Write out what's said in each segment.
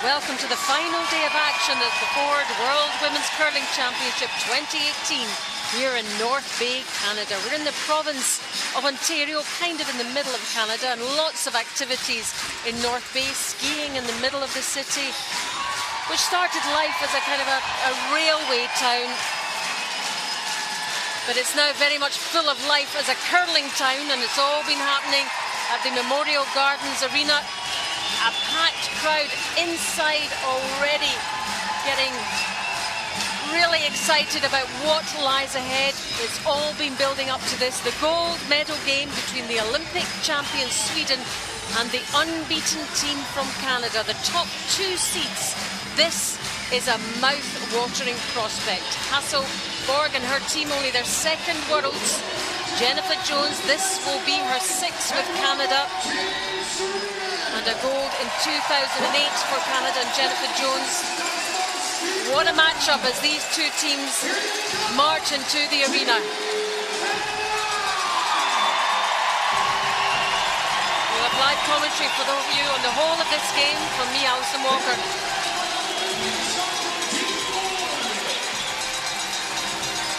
Welcome to the final day of action at the Ford World Women's Curling Championship 2018 here in North Bay, Canada. We're in the province of Ontario, kind of in the middle of Canada, and lots of activities in North Bay, skiing in the middle of the city, which started life as a kind of a railway town, but it's now very much full of life as a curling town, and it's all been happening at the Memorial Gardens Arena. A packed crowd inside already, getting really excited about what lies ahead. It's all been building up to this. The gold medal game between the Olympic champion Sweden and the unbeaten team from Canada, the top two seeds. This is a mouth-watering prospect. Hasselborg and her team, only their second Worlds. Jennifer Jones, this will be her sixth with Canada. And a gold in 2008 for Canada and Jennifer Jones. What a matchup as these two teams march into the arena. We'll have live commentary for you on the whole of this game from me, Alison Walker.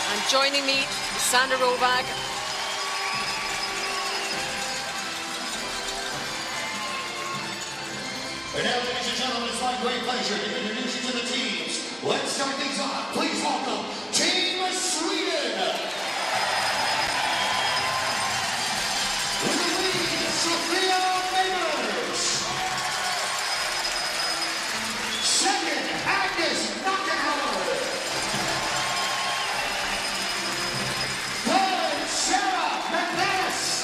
And joining me, Sandra Rovag. And now, ladies and gentlemen, it's my great pleasure to introduce you to the teams. Let's start things off. Please welcome Team Sweden. With the lead, Sofia Maynard. Second, Agnes Knockenhauer. Third, Sarah McManus.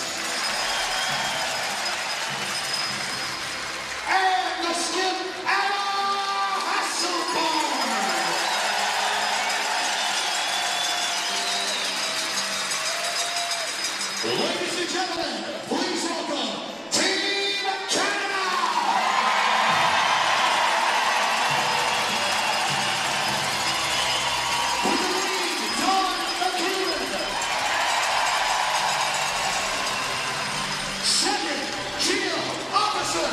Skip Anna Hasselborg. Ladies and gentlemen, please welcome Team Canada. With the lead, Dawn McEwen. Second, Jill Officer.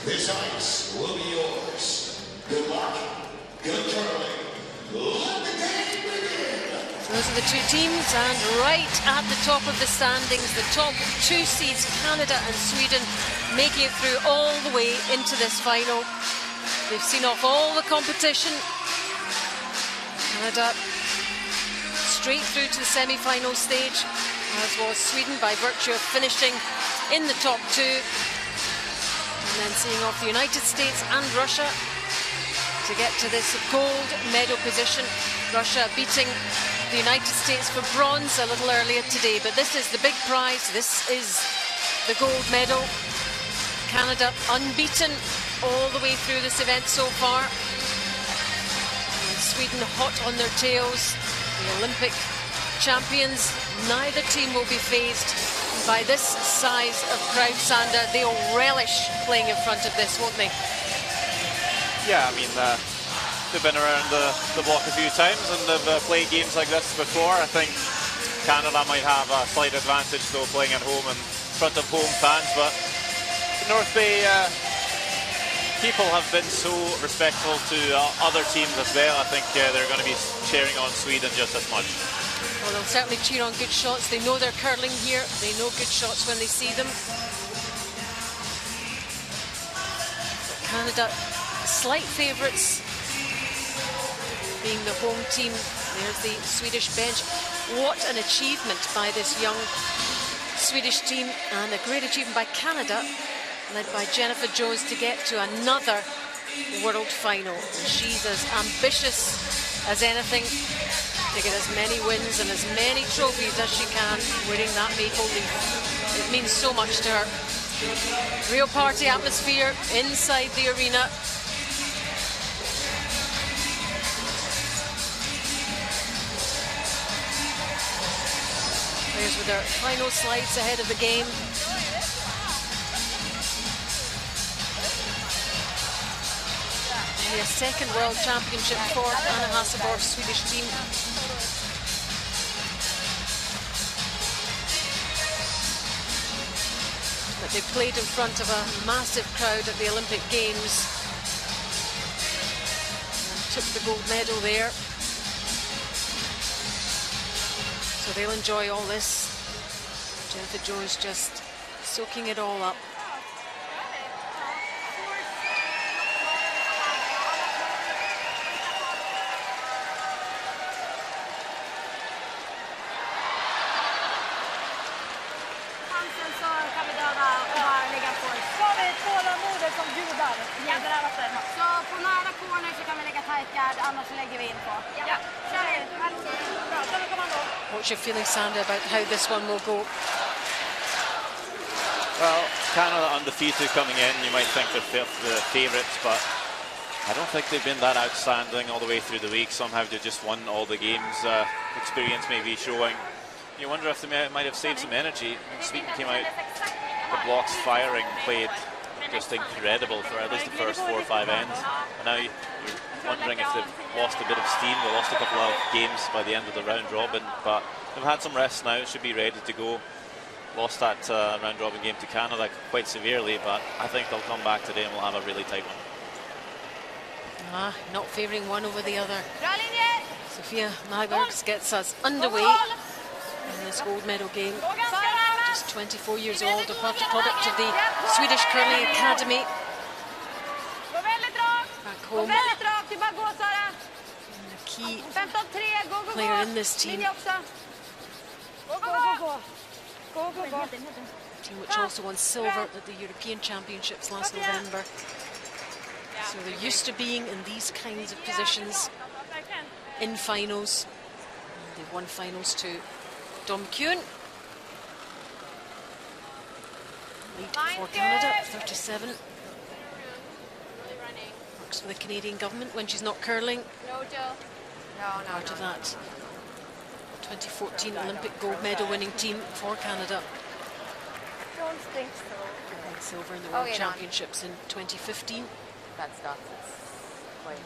This ice will be yours. Good luck, good curling. Let the game begin. Those are the two teams, and right at the top of the standings, the top two seeds, Canada and Sweden, making it through all the way into this final. They've seen off all the competition. Canada straight through to the semi-final stage, as was Sweden, by virtue of finishing in the top two. And then seeing off the United States and Russia to get to this gold medal position. Russia beating the United States for bronze a little earlier today, but this is the big prize. This is the gold medal. Canada unbeaten all the way through this event so far. And Sweden hot on their tails. The Olympic champions. Neither team will be fazed by this size of crowd, Sander. They'll relish playing in front of this, won't they? Yeah, I mean, they've been around the block a few times and they've played games like this before. I think Canada might have a slight advantage though, playing at home in front of home fans, but North Bay people have been so respectful to other teams as well. I think they're going to be cheering on Sweden just as much. Well, they'll certainly cheer on good shots. They know they're curling here. They know good shots when they see them. Canada, slight favourites, being the home team. There's the Swedish bench. What an achievement by this young Swedish team, and a great achievement by Canada, led by Jennifer Jones, to get to another world final. She's as ambitious as anything to get as many wins and as many trophies as she can wearing that maple leaf. It means so much to her. Real party atmosphere inside the arena. their final slides ahead of the game. Only a second World Championship for Anna Hasselborg's Swedish team. But they played in front of a massive crowd at the Olympic Games and took the gold medal there. So they'll enjoy all this. Jennifer Jones just soaking it all up. Så på nära corner så kan vi lägga tight guard, annars lägger vi in på. Ja, kör vi. Bra, så kommer han då. What's your feeling, Sandra, about how this one will go? Well, Canada undefeated coming in. You might think they're the favourites, but I don't think they've been that outstanding all the way through the week. Somehow they just won all the games. Experience may be showing. You wonder if they might have saved some energy. Sweden came out, the blocks firing, played just incredible for at least the first 4 or 5 ends. And now you're wondering if they've lost a bit of steam. They lost a couple of games by the end of the round robin, but they've had some rest now, should be ready to go. Lost that round robin game to Canada quite severely, but I think they'll come back today and we'll have a really tight one. Not favouring one over the other. Sofia Nybergs gets us underway in this gold medal game. Just 24 years old, a product of the Swedish Curling Academy. Back home. And a key player in this team. Team which also won silver at the European Championships last November. So they're used to being in these kinds of positions in finals. And they've won finals to Dom Kuhn. Lead for Canada, 37. Works for the Canadian government when she's not curling. Part of that 2014 Olympic gold medal winning team for Canada. Don't think so. Won silver in the World Championships in 2015. That's not.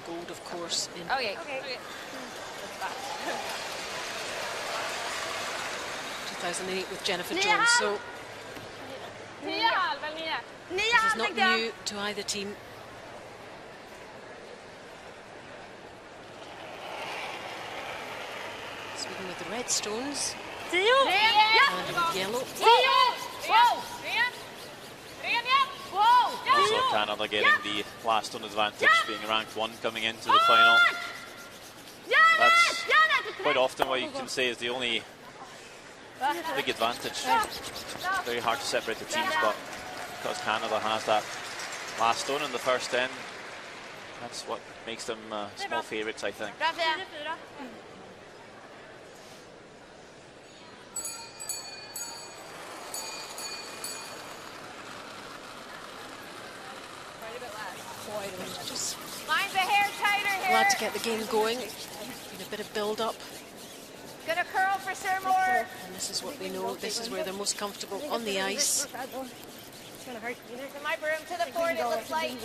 Gold, of course, in 2008 with Jennifer Jones. So this is not new to either team. Sweden with the red stones. Canada with yellow. Also Canada getting the last stone advantage, being ranked 1 coming into the final. That's quite often what you can say is the only big advantage. Very hard to separate the teams, but because Canada has that last stone in the first end, that's what makes them small favourites, I think. Just Mine's a hair tighter here. glad to get the game going. Been a bit of build-up. Gonna curl for Sir Moore. And this is what we know. This is where they're most comfortable on the ice. To my broom to the board, it looks like.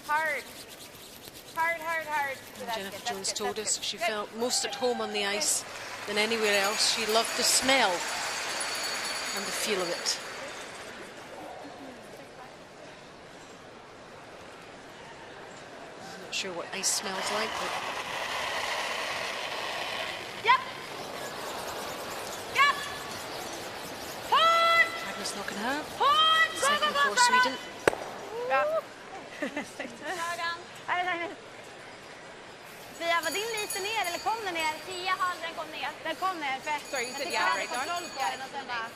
Hard. Jennifer Jones told us she felt most at home on the ice than anywhere else. She loved the smell and the feel of it. I'm not sure what ice smells like, but Agnes Knockenhauer, second for Sweden. Fia, var din lite ner eller kom den ner? 10,5, den kom ner. Den kom ner, för Sorry, you said jag yeah, fick right? kontroll på den och sen bara...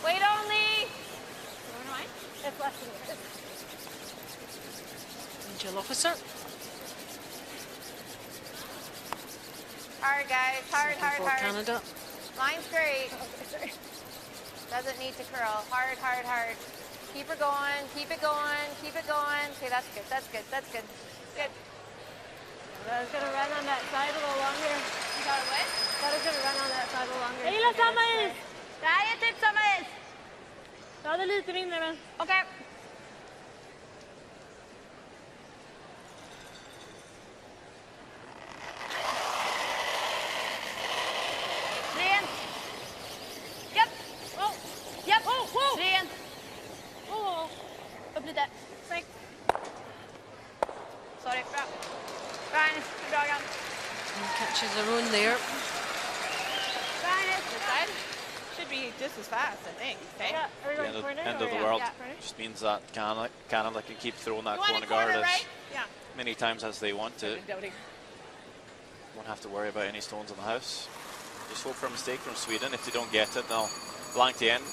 Wait only! It's less than here. Angel Officer. Hard, guys. Hard, Second for Canada. Mine's great. Doesn't need to curl. Hard. Keep her going. Keep it going. Keep it going. Okay, that's good. That's good. That's good. Good. That's gonna run on that side a little longer. You got it what? That is gonna run on that side a little longer. Jag gillar samma is. Det här är typ samma is. Jag hade lite mindre men... Okej. Rent. Japp. Oh! Japp. Oh! Rent. Oh! Upp lite. Snyggt. Sorry. Bra. Agnes, bra Gan. Catches her own there. Agnes. This side should be just as fast, I think. Okay. Yeah, are we The going corner? end or of the yeah? world Yeah, corner. just means that Canada can keep throwing that You want corner a guard corner, as right? Yeah. many times as they want to. Doubting. Won't have to worry about any stones in the house. Just hope for a mistake from Sweden. If they don't get it, they'll blank the end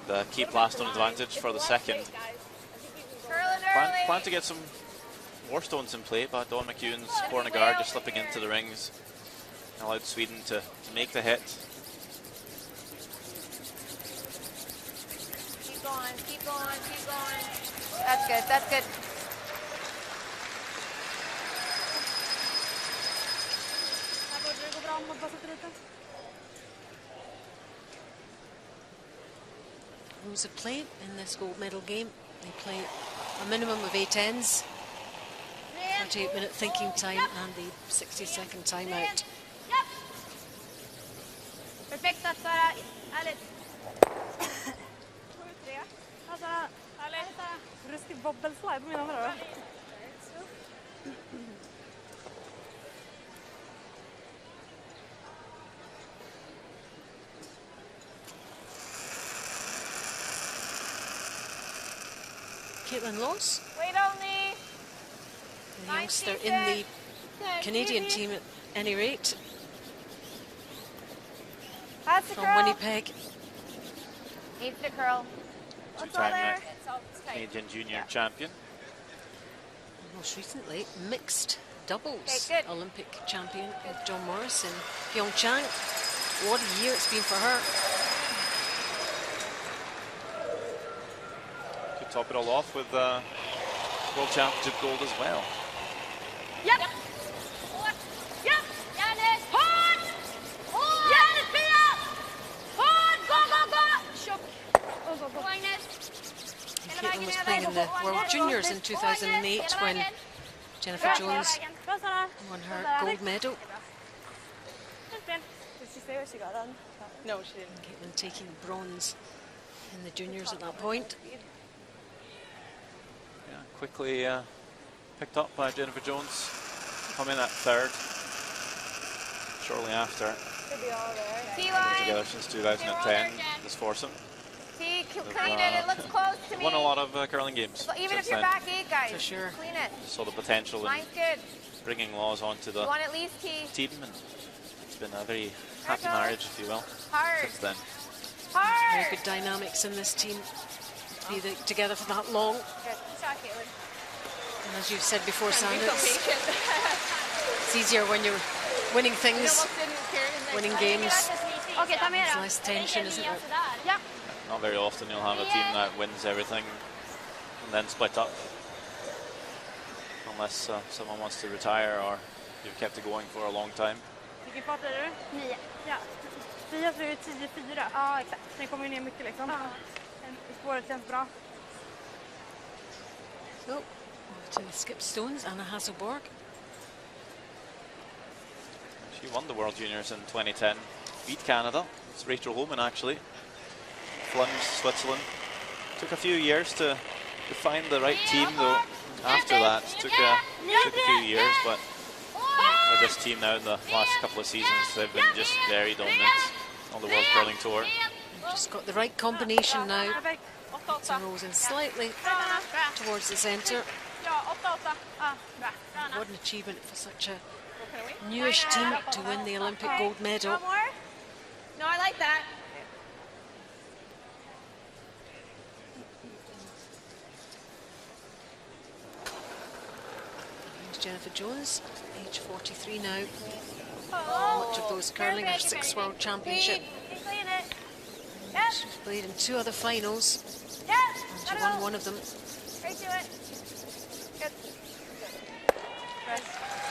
and keep last on advantage for the second. Curling early. Plan to get some more stones in play, but Dawn McEwen's corner guard just slipping into the rings allowed Sweden to make the hit. Keep going, keep going, keep going. That's good, that's good. Här borde det gå bra om man bara sätter lite. Rules of play in this gold medal game. They play a minimum of 8 ends, 38-minute thinking time and the 60-second timeout. Japp. Perfekt Sara, härligt. 7-3. Alltså, härligt. Ruskig bobbelslide på mina då. Caitlin Laws, Wait only. the youngster in the Canadian team at any rate, That's the from curl. Winnipeg. Needs the curl. Two-time Canadian junior champion. Most recently, mixed doubles Okay, good. Olympic champion with John Morris in Pyeongchang. What a year it's been for her. Could top it all off with World Championship gold as well. Japp. Japp. Jannes. Hårt. Hårt. Jannes, Pia. Hårt. Gå, gå, gå. Tjock. Gå, Agnes. Caitlin was playing in the World Juniors in 2008 when Jennifer Jones Bra Sara. won her gold medal. Did she say where she got on? No, she didn't. Caitlin taking bronze in the juniors at that point. Yeah, quickly picked up by Jennifer Jones. Come in at third. Shortly after. Should be all there. Been T-line. together since 2010. This foursome. T, clean it. It looks close to me. Won a lot of curling games. But even since if you're then. back 8, guys. For sure. Clean it. Saw the potential in Line's good. bringing Laws onto the You want at least T. team, and it's been a very happy marriage, if you will, Hard. since then. Very Hard. good dynamics in this team. To be together for that long. Good. Good shot, Caitlin. And as you've said before, Be Sandra, so it's patient. easier when you're winning things, Almost didn't care in the winning games. Okej, ta med There's då. less tension, isn't there? Ja. Not very often you'll have a team that wins everything and then split up. Unless someone wants to retire or you've kept it going for a long time. Vilken fart är du? 9. Ja. Fia så är det 10-4. Ja, exakt. Den kommer ju ner mycket liksom. Spåret känns bra. So, to skip stones, Anna Hasselborg. She won the World Juniors in 2010, beat Canada. It's Rachel Holman actually. Flums, Switzerland. Took a few years to find the right team though. After that, took a few years, but with this team now in the last couple of seasons, they've been just very dominant on the World Curling Tour. Just got the right combination now. Perfekt. 8-8. To rolls in slightly towards the centre. Ja, 8-8. Ah, bra. What an achievement for such a newish team to win the Olympic gold medal. One more? No, I like that. Here's Jennifer Jones, age 43 now. Much of those curling are 6 World Championship. Clean it. Yep. She's played in 2 other finals. She won one of them. Straight to it. Good.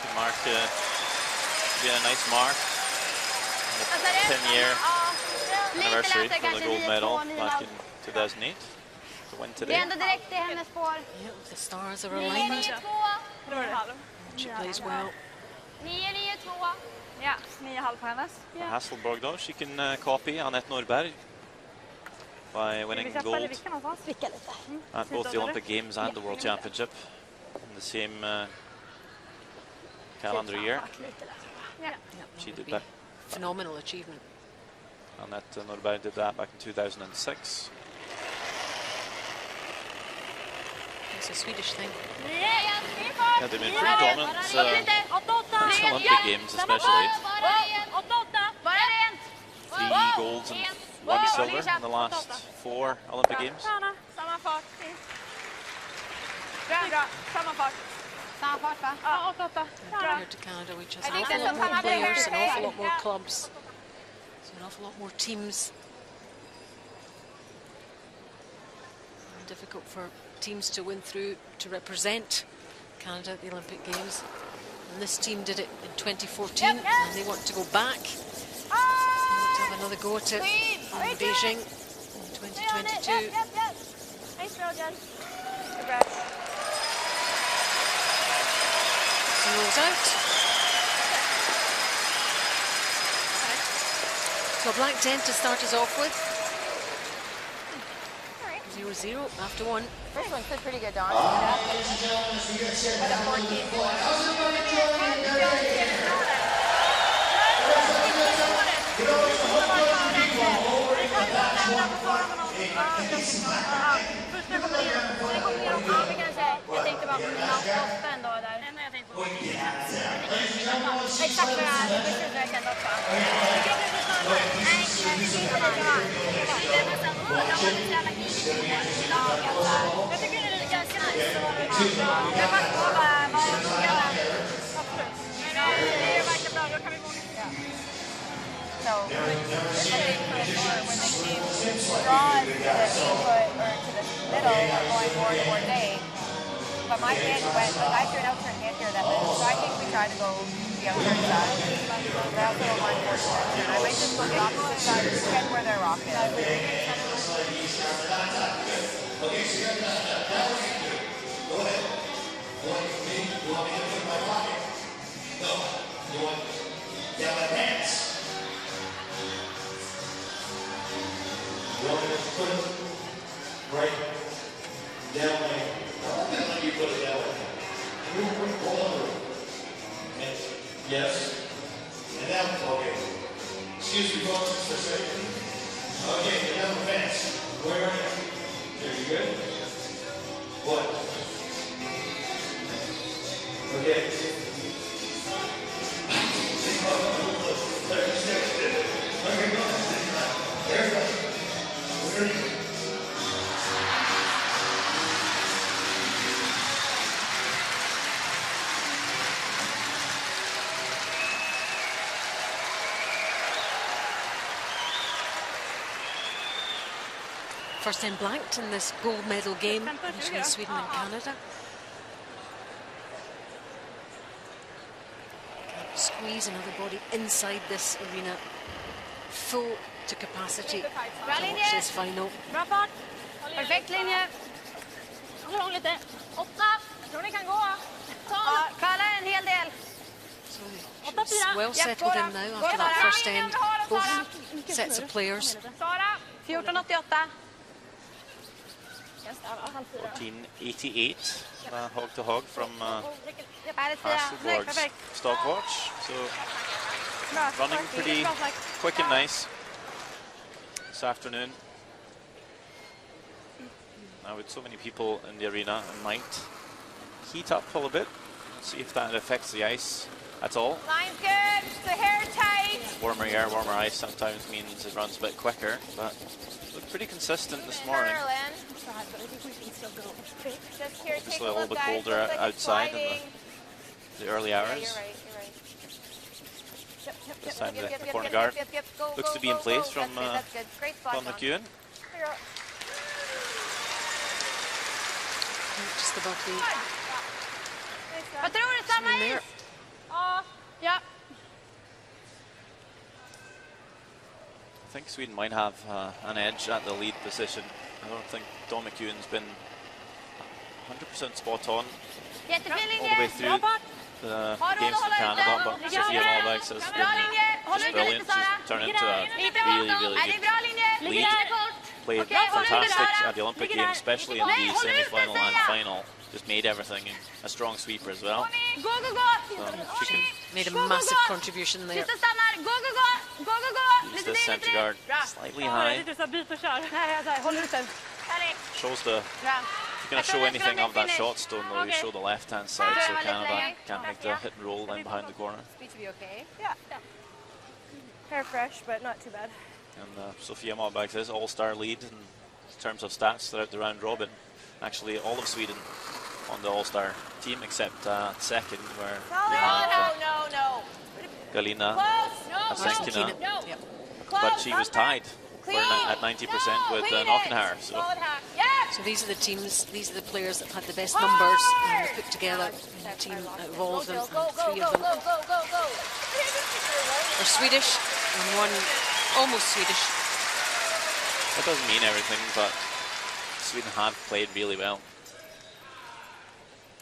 Good mark. Be a nice mark. The 10-year anniversary for the gold medal back in 2008. To win Det är today. ändå direkt i hennes spår. Yeah, the stars are aligned. 9-9-2. She plays well. 9-9-2. Ja, 9,5 på hennes. Hasselborg though, she can copy Annette Norberg by winning Ska vi gold vicka någonstans? Vicka lite. at both the Olympic Games and the World Championship in the same calendar year. Yeah, She would did be that. phenomenal achievement. Annette Norberg did that back in 2006. It's a Swedish thing. Yeah, they've been pretty dominant these Olympic Games, especially. 3 golds and 1 silver in the last 4 Olympic Games. Samma fart. Bra. Samma fart. Samma fart va? Ja, 8-8. Compared to Canada, which has an think awful that's lot more what players, an Canada awful lot more yeah. clubs, so an awful lot more teams. And difficult for teams to win through to represent Canada at the Olympic Games. And this team did it in 2014, and they want to go back. They want to have another go at it in Beijing in 2022. Nice roll, Jen. Rolls out. So a blank 10 to start us off with. 0-0 after 1. First one stood pretty good, Dawn. Ladies and gentlemen, as we get set now for the point, how's everybody enjoying their day? You know, it's a whole bunch of people all over in the batch one, but it's Det kom ner om armen kanske. Jag tänkte bara på mina ofta ändå där. Exakt vad jag är. Det är jag kände också. Nej, jag tycker inte det var. Men sen, de var så jävla kul. Jag tycker det är ganska nice. Jag bara vad jag ska göra. Absolut. Det är verkligen bra, då kan vi gå ner. So, it's like when the game draws to the input or to the middle or going more toward day. But my hand went, like I threw an outside hand here that missed, so I think we tried to go the outside side. But I also don't mind forcing it. I might just go the opposite side to get where their rock is. down my pants. You want me to put it right down my, I'm going to let you put it that way. Move all over. And yes. And now, okay. Excuse me, folks, for a second. Okay, get down the fence. Where are you? Are you good? What? Okay. First time blanked in this gold medal game between Sweden and Canada. Can't squeeze another body inside this arena, full to capacity to watch this final. Bra fart. Perfekt linje. Lång lite. 8. Jag tror ni kan gå. Ja, Kalle en hel del. So she's well settled in now after that first end. Both sets of players. Sara. 14,88. 1488, hog to hog from Härligt Sia. Hasselborg's Perfekt. stopwatch. So Bra. running pretty quick and nice this afternoon. Now with so many people in the arena, it might heat up a little bit. See if that affects the ice at all. Line's good. The hair tight. Warmer air, warmer ice sometimes means it runs a bit quicker, but looked pretty consistent this morning. Just a little bit colder outside in the early hours. This time the corner guard looks to be in place from Con McEwen. just above the Vad tror du, samma zone there. is? Ja. I think Sweden might have an edge at the lead position. I don't think Dawn McEwen's been 100% spot on Jättefin all the way linje. through the games for Canada, but Sofia Malbergs has Bra linje. been Håll just ut lite, brilliant. Sara. She's turned into a Lite bra. really, really Är det good bra linje? lead. Ligger kort. Played Okej, håll ut fantastic Sara. at the Olympic Ligger där. Games, especially in Nej, the håll ut semi-final den, and säger jag. final. Just made everything, and a strong sweeper as well. Gå, gå, gå. She can Made a Go, go, massive go. contribution there. Sista stannar. Gå, gå, gå. Gå, gå, gå. use Lite the till, center lite guard till. Bra. slightly Ja, det är high. lite så här byt och kör. Nej, jag håller ut den. Härligt. Shows the, Bra. if you're going to show anything of that shot, Stone, though, you show the left-hand side so Canada can't make the hit and roll down behind the corner. Speech will be okay. Yeah. Hair fresh, but not too bad. And Sofia Malbergs is all-star lead in terms of stats throughout the round robin. Actually, all of Sweden on the all-star team except second, where we have No. Galina Close. No. Asenkina, No. Yep. but she was tied for at 90% with Knockenhauer. So Yeah. So these are the teams, these are the players that had the best numbers and we put together a team out of all of them, and three of them Go. are Swedish and one almost Swedish. that doesn't mean everything, but Sweden have played really well.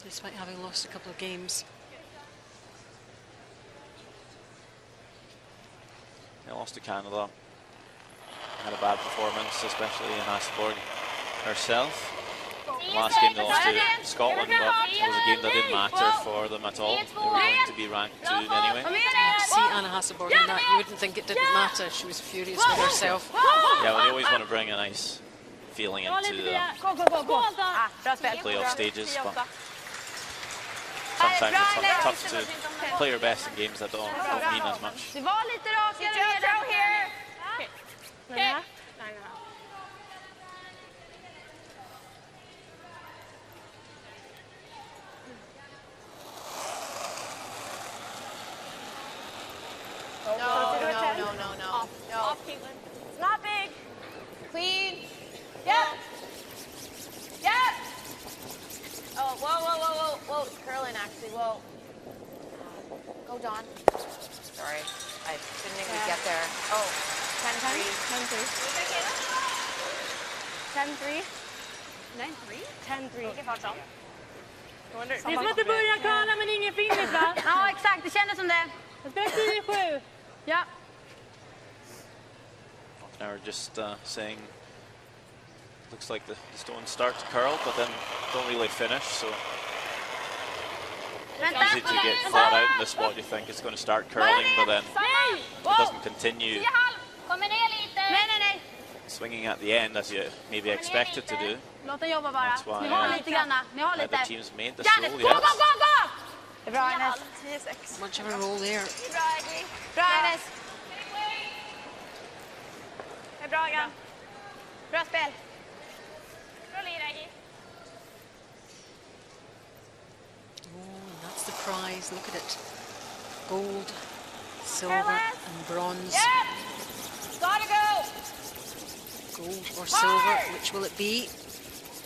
Despite having lost a couple of games. They lost to Canada. Had a bad performance, especially in Hasselborg herself. Last game they lost to Scotland, but it was a game that didn't matter for them at all. They were going to be ranked 2 anyway. To see Anna Hasselborg in that, you wouldn't think it didn't matter. She was furious with herself. Yeah, well, they always want to bring a nice feeling into the Gå. Bra spel. playoff stages, but sometimes it's tough to play your best in games that don't mean as much. Du var lite rakare. Throw here. Okay. No. Off Caitlin. It's not big. Clean. Yep. Oh, whoa. It's curling, actually. Whoa. Go, Dawn. Sorry. I didn't think we'd get there. Oh, 10-3. 10-3. 9-3? 10-3. Vilken fart som? Det är som att det börjar kvala men ingen finish va? Ja, exakt. Det kändes som det. Jag spelar 10-7. Ja. Knockenhauer just saying, looks like the stones start to curl, but then don't really finish, so easy to get caught out in the spot. You think it's going to start curling, but then it doesn't continue Kommer ner lite. Nej. swinging at the end as you maybe expect it to do. Låt den jobba bara. That's why, Ni har lite granna. Ni har The lite. teams made the Janne, show, gå! yes. Det är bra, Enes. 10-6. Much of a roll there. Bra, Enes. Det är bra, Jan. Bra spel. Bra lira, Aggie. Oh, and that's the prize. Look at it. Gold, silver and bronze. Gotta go. Gold or silver, which will it be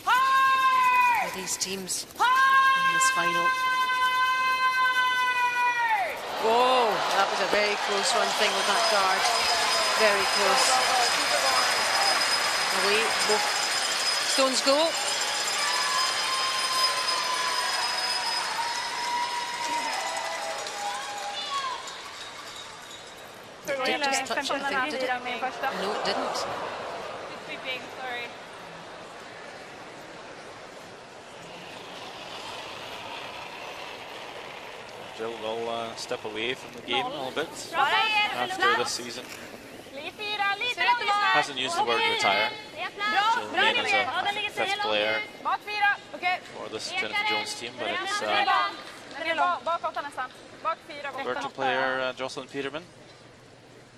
Hard. for these teams in this final? Whoa, that was a very close run thing with that guard. Very close. Away, both stones go. It did just touch it, I think, did it? Min första. No, it didn't. Sweeping, sorry. Jill will step away from the game a little bit Bra er. after this season. Lite Hasn't used the word retire. Bra. She'll Bra remain ni as med. a fifth player Bak 4. Okej. for this Jennifer Jones team, but it's Den är bak 8 nästan. Bak 4, bak 8. virtual player Jocelyn Peterman,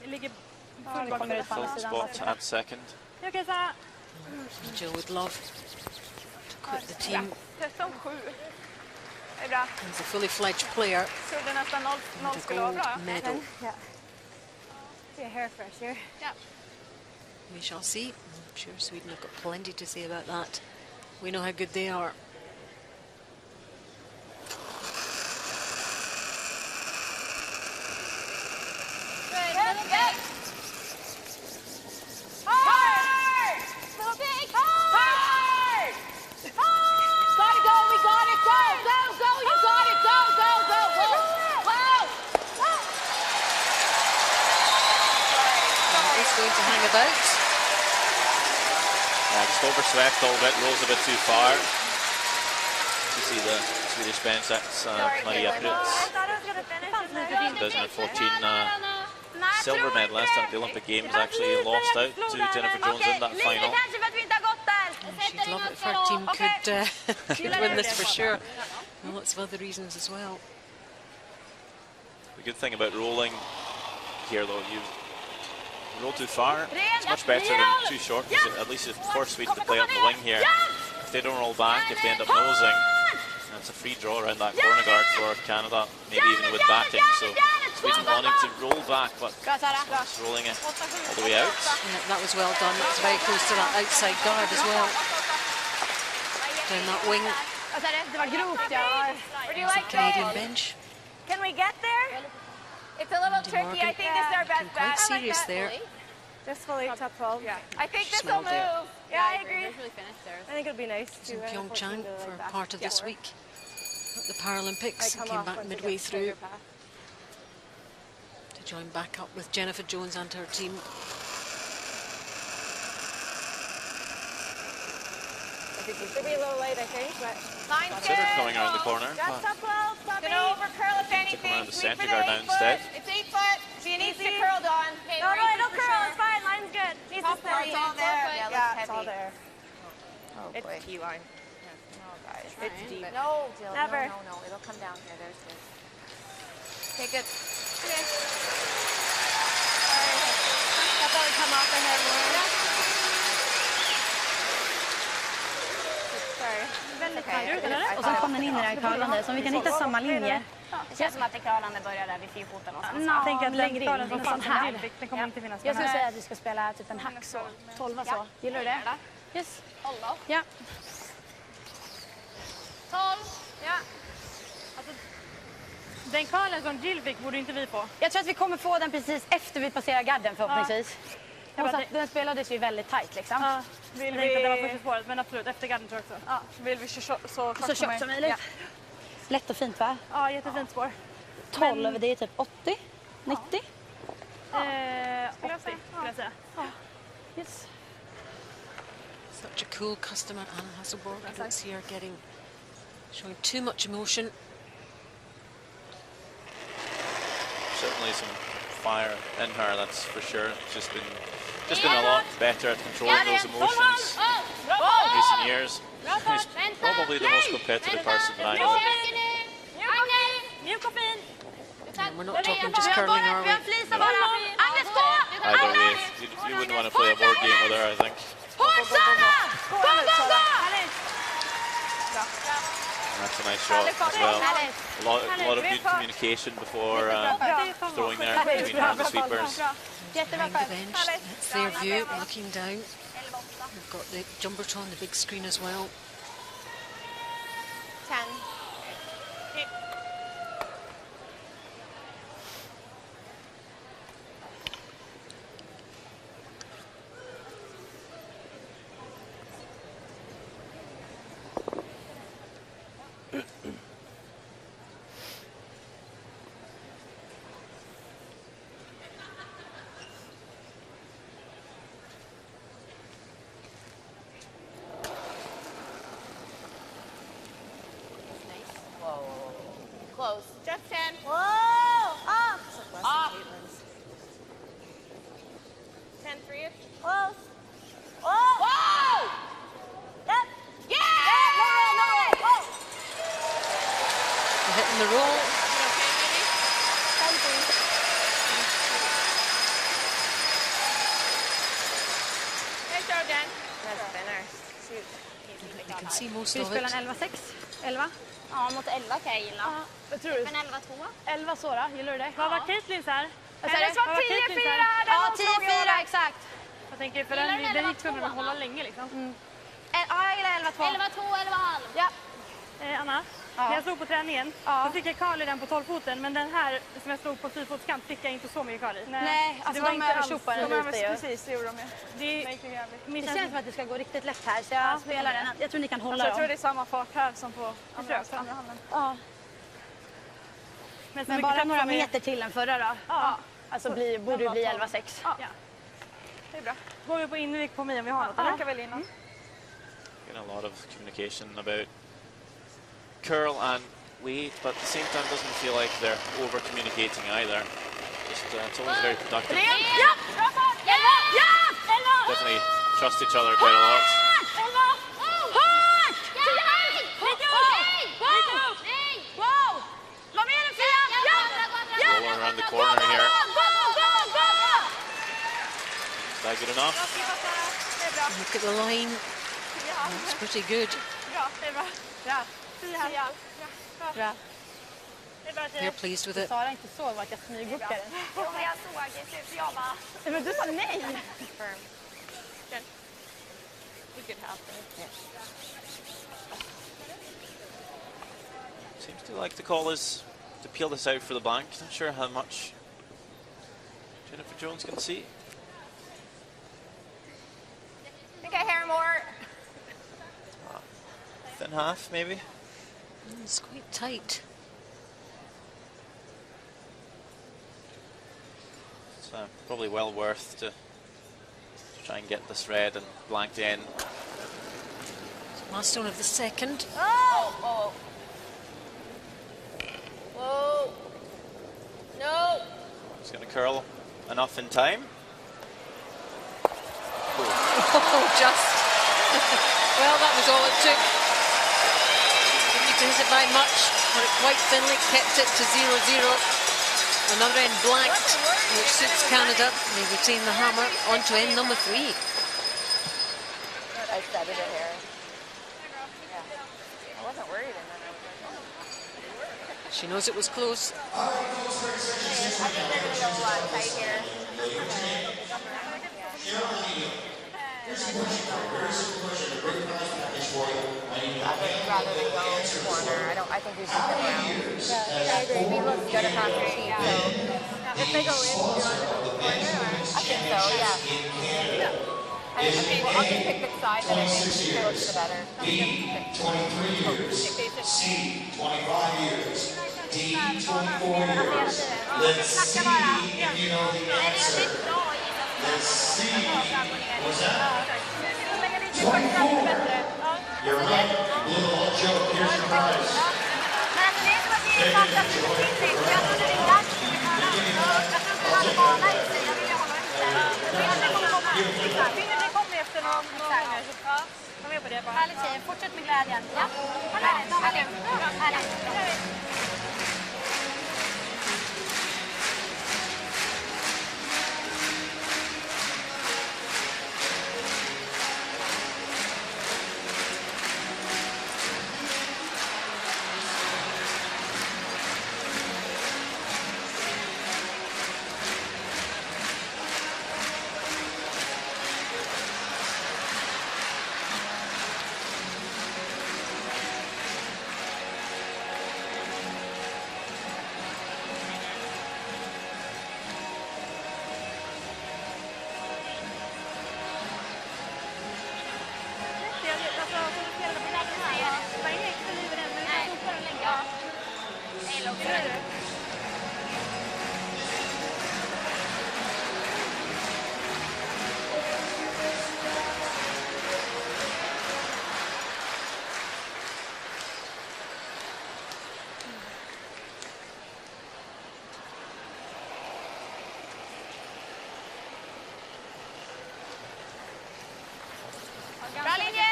Det ligger Full bak ut på andra filled sidan. spot at second. Okej, Sara. Jill would love to quit the team 13-7. Det är bra. as a fully fledged player Trodde nästan 0 with a skulle vara gold bra. medal. Ja. Det är hair fresh here. We shall see. I'm sure Sweden have got plenty to say about that. We know how good they are. hang about. Yeah, just overswept a little bit, rolls a bit too far. You see the Swedish bench, that's Maria Prytz. 2014 silver medalist at the Olympic Games, actually lost out to Jennifer Jones in that final. She'd love it if her team could win this for sure. And lots of other reasons as well. The good thing about rolling here, though, you roll too far, it's much better than too short, because at least it's forced Sweden to play on the wing here. If they don't roll back, if they end up nosing, it's a free draw around that corner guard for Canada, maybe even with backing. So Sweden wanting to roll back, but just rolling it all the way out. Yeah, that was well done. It was very close to that outside guard as well. Down that wing. Canadian bench. Can we get there? It's a little tricky. I think this is our best bet. Quite serious there. Just fully top 12. Yeah. I think this will Smelled move. it. Yeah, I agree. I think it would be nice to In Pyeongchang for part of this week at the Paralympics. Come Came off back once you midway get through further past. to join back up with Jennifer Jones and her team. It should be a little late, I think, but Line's Consider good. coming around the corner, just but top 12, top 8. Gonna over curl if anything. took around the Sweep center for guard 8 now foot. instead. It's 8 foot. She needs to Easy. curl, Dawn. No, it'll curl, it's fine, line's good. Needs to Top part, stay. it's all there. Yeah, Yeah, it's all heavy. there. Oh, It's boy. key line. No, guys. It's deep. No, Jill. Never. No. It'll come down here. There's good. Take it. Okay. I thought it'd come off ahead more. Sorry. Och så kom den in i det här curlande, så om vi kan hitta samma linje. Det känns som att det curlande börjar där vid fyrfoten någonstans. Jag tänker att längre in, den nästan här. Den kommer inte finnas Jag med skulle här. säga att vi ska spela typ en hack så. 12 så. Gillar du det? Yes. 12. Ja. 12. Ja. Den curlen som Jill fick borde inte vi få. Jag tror att vi kommer få den precis efter vi passerar garden förhoppningsvis. Och så, den spelades ju väldigt tajt liksom. Ja, vill vi... Det var första spåret, men absolut, efter garden tror jag också. Ja. Vill vi så kort Så tjockt som möjligt. Ja. Lätt och fint va? Ja, jättefint spår. 12, det är typ 80? 90? 80 skulle jag säga. Yes. Such a cool customer, Anna Hasselborg. I don't see her showing too much emotion. Certainly some fire in her, that's for sure. Just been a lot better at controlling those emotions in recent years. She's probably the most competitive person that I know. Mjuk och fin. And we're not talking just curling, are we? I believe you wouldn't want to play a board game with her, I think. And that's a nice shot as well. A lot of good communication before throwing there between her and the sweepers. Behind the bench, that's their view, looking down. We've got the Jumbotron, the big screen as well. 10. Close. Just 10. Whoa! Up! Off. 10 3. Close. Whoa! Yep. Yeah! We're hitting the roll. Nice throw, Jen. That's thinner. Shoot. You can see most Vi of spelar it. en 11-6. 11? Ja, mot 11 kan jag gilla. Vad tror du? Men 11-2. 11 Sora, gillar du det? Vad var Caitlins här? Vad sa du? Det var 10-4. Ja, 10-4 exakt. Jag tänker, för den gick för att hålla länge liksom. Ja, jag gillar 11-2. 11-2, 11,5. Ja. Anna, när jag slog på träningen, då fick jag curl i den på 12-foten, men den här som jag slog på 4-fotskant fick jag inte så mycket curl i. Nej, alltså de övertjopar den lite ju. Precis, det gjorde de ju. Det känns som att det ska gå riktigt lätt här, så jag spelar den. Jag tror ni kan hålla Jag tror dem. det är samma fart här som på andra handen. Ja. Men bara några meter till än förra då. Ja. Alltså borde det bli 11-6. Ja. är bra. Går vi på invik på mig om vi har något? Han eller? rackar väl innan. Getting a lot of communication about curl and weight, but at the same time doesn't feel like they're over communicating either. Just it's always very productive. Ja! Bra fart! Ja! Definitely trust each other quite a lot. Rolling around the corner here. Is that good enough? Look at the line. That's pretty good. Bra, det är bra. Bra. Ja. Bra. Det är bra, They're pleased with it. Sara inte såg att jag smyghookade. Jo, men jag såg det, så jag bara... Men du sa nej. We could have this. Seems to like the call is to peel this out for the blank. Not sure how much Jennifer Jones can see. I think I hear more. Thin half, maybe. It's quite tight. It's probably well worth to try and get this red and blanked in. Milestone of the second. Oh! Whoa! No! It's going to curl enough in time. Oh, just. Well, that was all it took. Didn't need to hit it by much. Put it quite thinly, kept it to 0-0. Another end blanked, which suits Canada. They retain the hammer onto end number 3. I studied it here. Yeah. I wasn't worried, and then I was like, oh. She knows it was close. I think they're going to go a lot tight here. Rather than go corner, I think we should go around. Yeah, I agree. We look good across the sheet. So if they go in, do you want to go corner? I think so. Yeah. I think I'll just pick the side that I think looks the better. B, 23 years. C, 25 years. D, 24 years. Let's see if you know the answer. Let's see. What's that? 24. You're right. You blew the whole joke. Here's your prize. Härligt tjejer, fortsätt med glädjen. Ja. Härligt. Bra linje!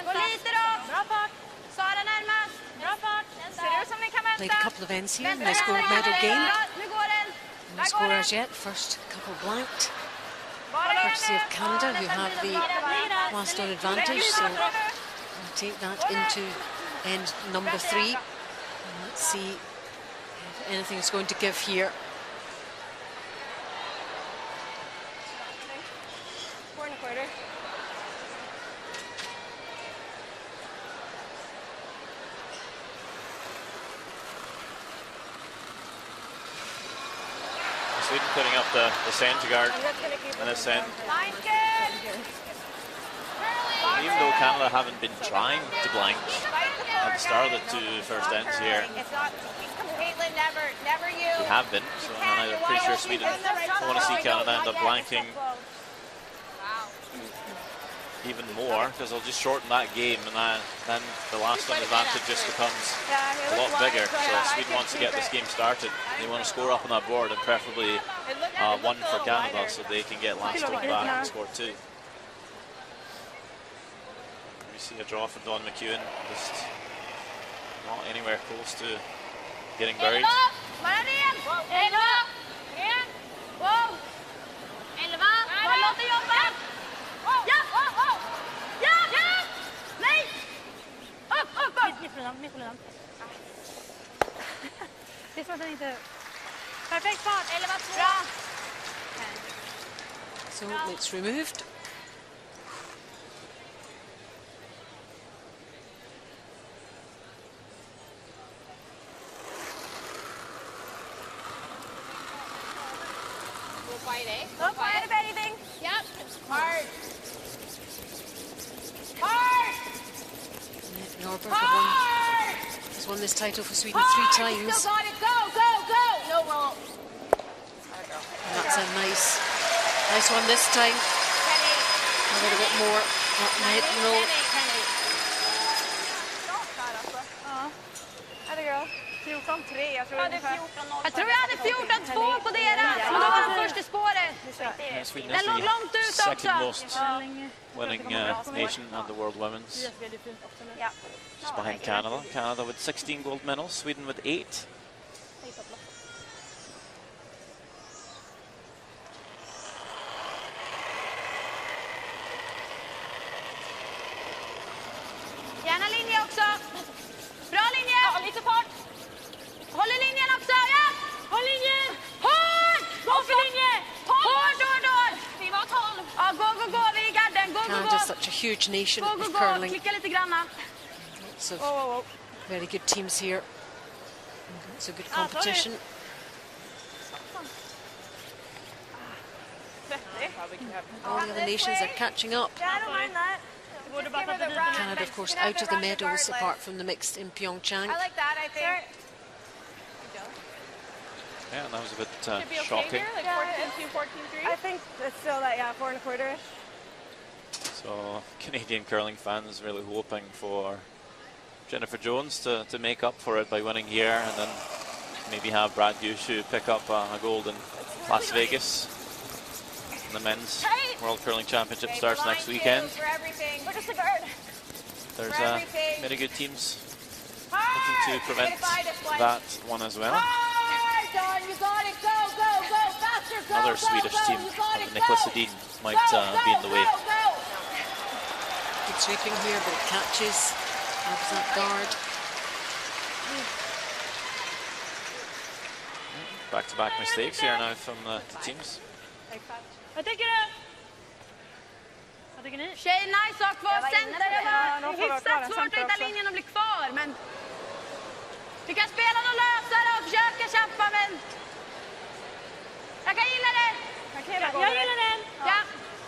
Gå lite då! Bra fart! Sara närmast! Bra fart! Ser det ut som ni kan Played a vänta? couple of ends here. Nice gold medal game. Nu går den! No score as yet. First couple blanked. Bara Courtesy of Canada, who have the milestone advantage. So we'll take that into end number 3. And let's see if anything is going to give here. Sweden putting up the center guard and this end. Line's good! Even though Canada haven't been trying to blank at the start of the two first ends here, It's not, Caitlin, never you. they have been. So and I'm pretty sure Sweden want to see Canada end up blanking even more because they'll just shorten that game, and then the last one advantage just becomes a lot bigger. So Sweden wants to get this game started. They want to score up on that board, and preferably one for Canada so they can get last one back and score 2. We see a draw for Don McEwen, just not anywhere close to getting buried. Mittlinan. Det är som att den inte... Perfekt fart! 11-2. So it's removed. Go wide, eh? Look wide of anything. Yep. Hard. Norberg has won this title for Sweden 3 times. Still got it. Go, go, go. No roll. And that's a nice one this time. Penny. A little bit more. Not net, no. Penny. Ja. Other girl. 14-3, jag tror Jag tror jag hade 14-2 på deras, men då var de första spåret. Sweden Den is låg långt ut the second också. most winning nation on the World Women's. Ja. Just behind Canada. Canada with 16 gold medals, Sweden with 8. Gärna linje också. Bra linje. Ja, lite fart. Håller linjen också, ja. Håll linjen. Hård! Gå för linje. Hård. Vi var 12. Ja, gå. Vi är i garden. Gå. Canada's such a huge nation of Gå. curling. Klicka lite granna. Lots of very good teams here. It's a good competition. All the other nations are catching up. Yeah, I don't mind that. Canada, of course, out of the medals apart from the mixed in Pyeongchang. I like that, I think. Yeah, that was a bit shocking. I think it's still that, 4 1/4-ish. So Canadian curling fans really hoping for Jennifer Jones to make up for it by winning here, and then maybe have Brad Gushu pick up a gold in Las Vegas. And the men's World Curling Championship starts next weekend. There's many good teams looking to prevent that one as well. Another Swedish team of Nicholas Edin might be in the way. Good sweeping here, but it catches. Grabs that guard. Back-to-back mistakes here now from the teams. Vad tycker du? Vad tycker ni? Tjejerna i sak kvar center. Det var hyfsat svårt att hitta linjen och bli kvar, men vi kan spela någon lösare och försöka kämpa, men jag kan gilla det. Jag gillar den. Ja.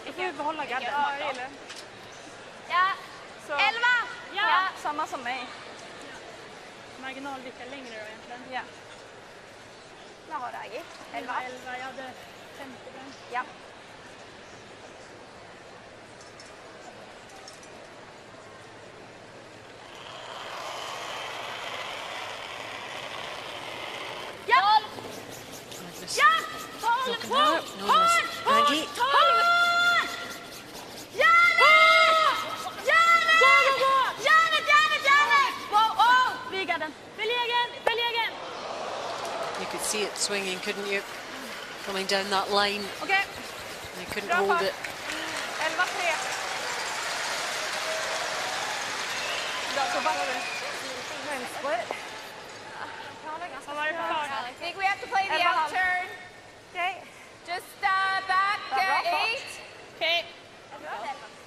Vi får behålla gadden. Ja, jag gillar. Ja. 11. Ja. Samma som mig. Marginalvika längre då egentligen. Ja. Vad har du, Aggie? 11. Jag hade 50 den. Ja. Ja! Ja! Looking out. No, there's Maggie. You could see it swinging, couldn't you? Coming down that line. Okay. They couldn't hold it. 11-3. Split. I think we have to play the out turn. Okay. Just back 8. Okay.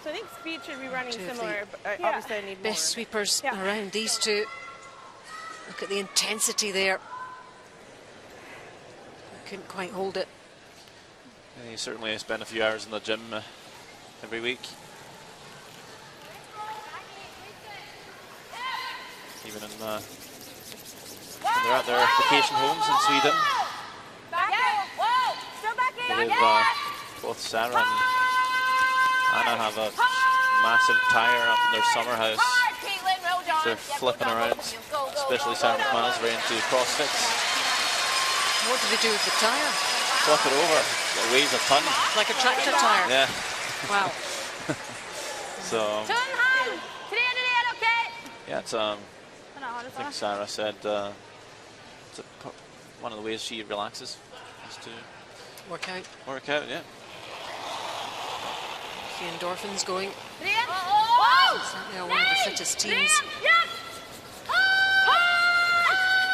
So I think speed should be running Two of similar, the but obviously I need more. Best sweepers around these two. Look at the intensity there. Couldn't quite hold it. Yeah, you certainly spend a few hours in the gym every week. Even in when they're at their vacation homes in Sweden. Both Sarah and Anna have a massive tire up in their summer house. Hard, Caitlin, well done. They're flipping around, especially Sarah McManus very into CrossFit. What do they do with the tyre? Flip it over. It weighs a ton. Like a tractor tyre? Yeah. Wow. So. Tunnhand! Tredjedel, okej! Yeah, it's I think Sarah said it's one of the ways she relaxes is to Work out. work out. Yeah. The endorphins going. Ren! Oh! Certainly are one of the fittest teams. Ren! Ja!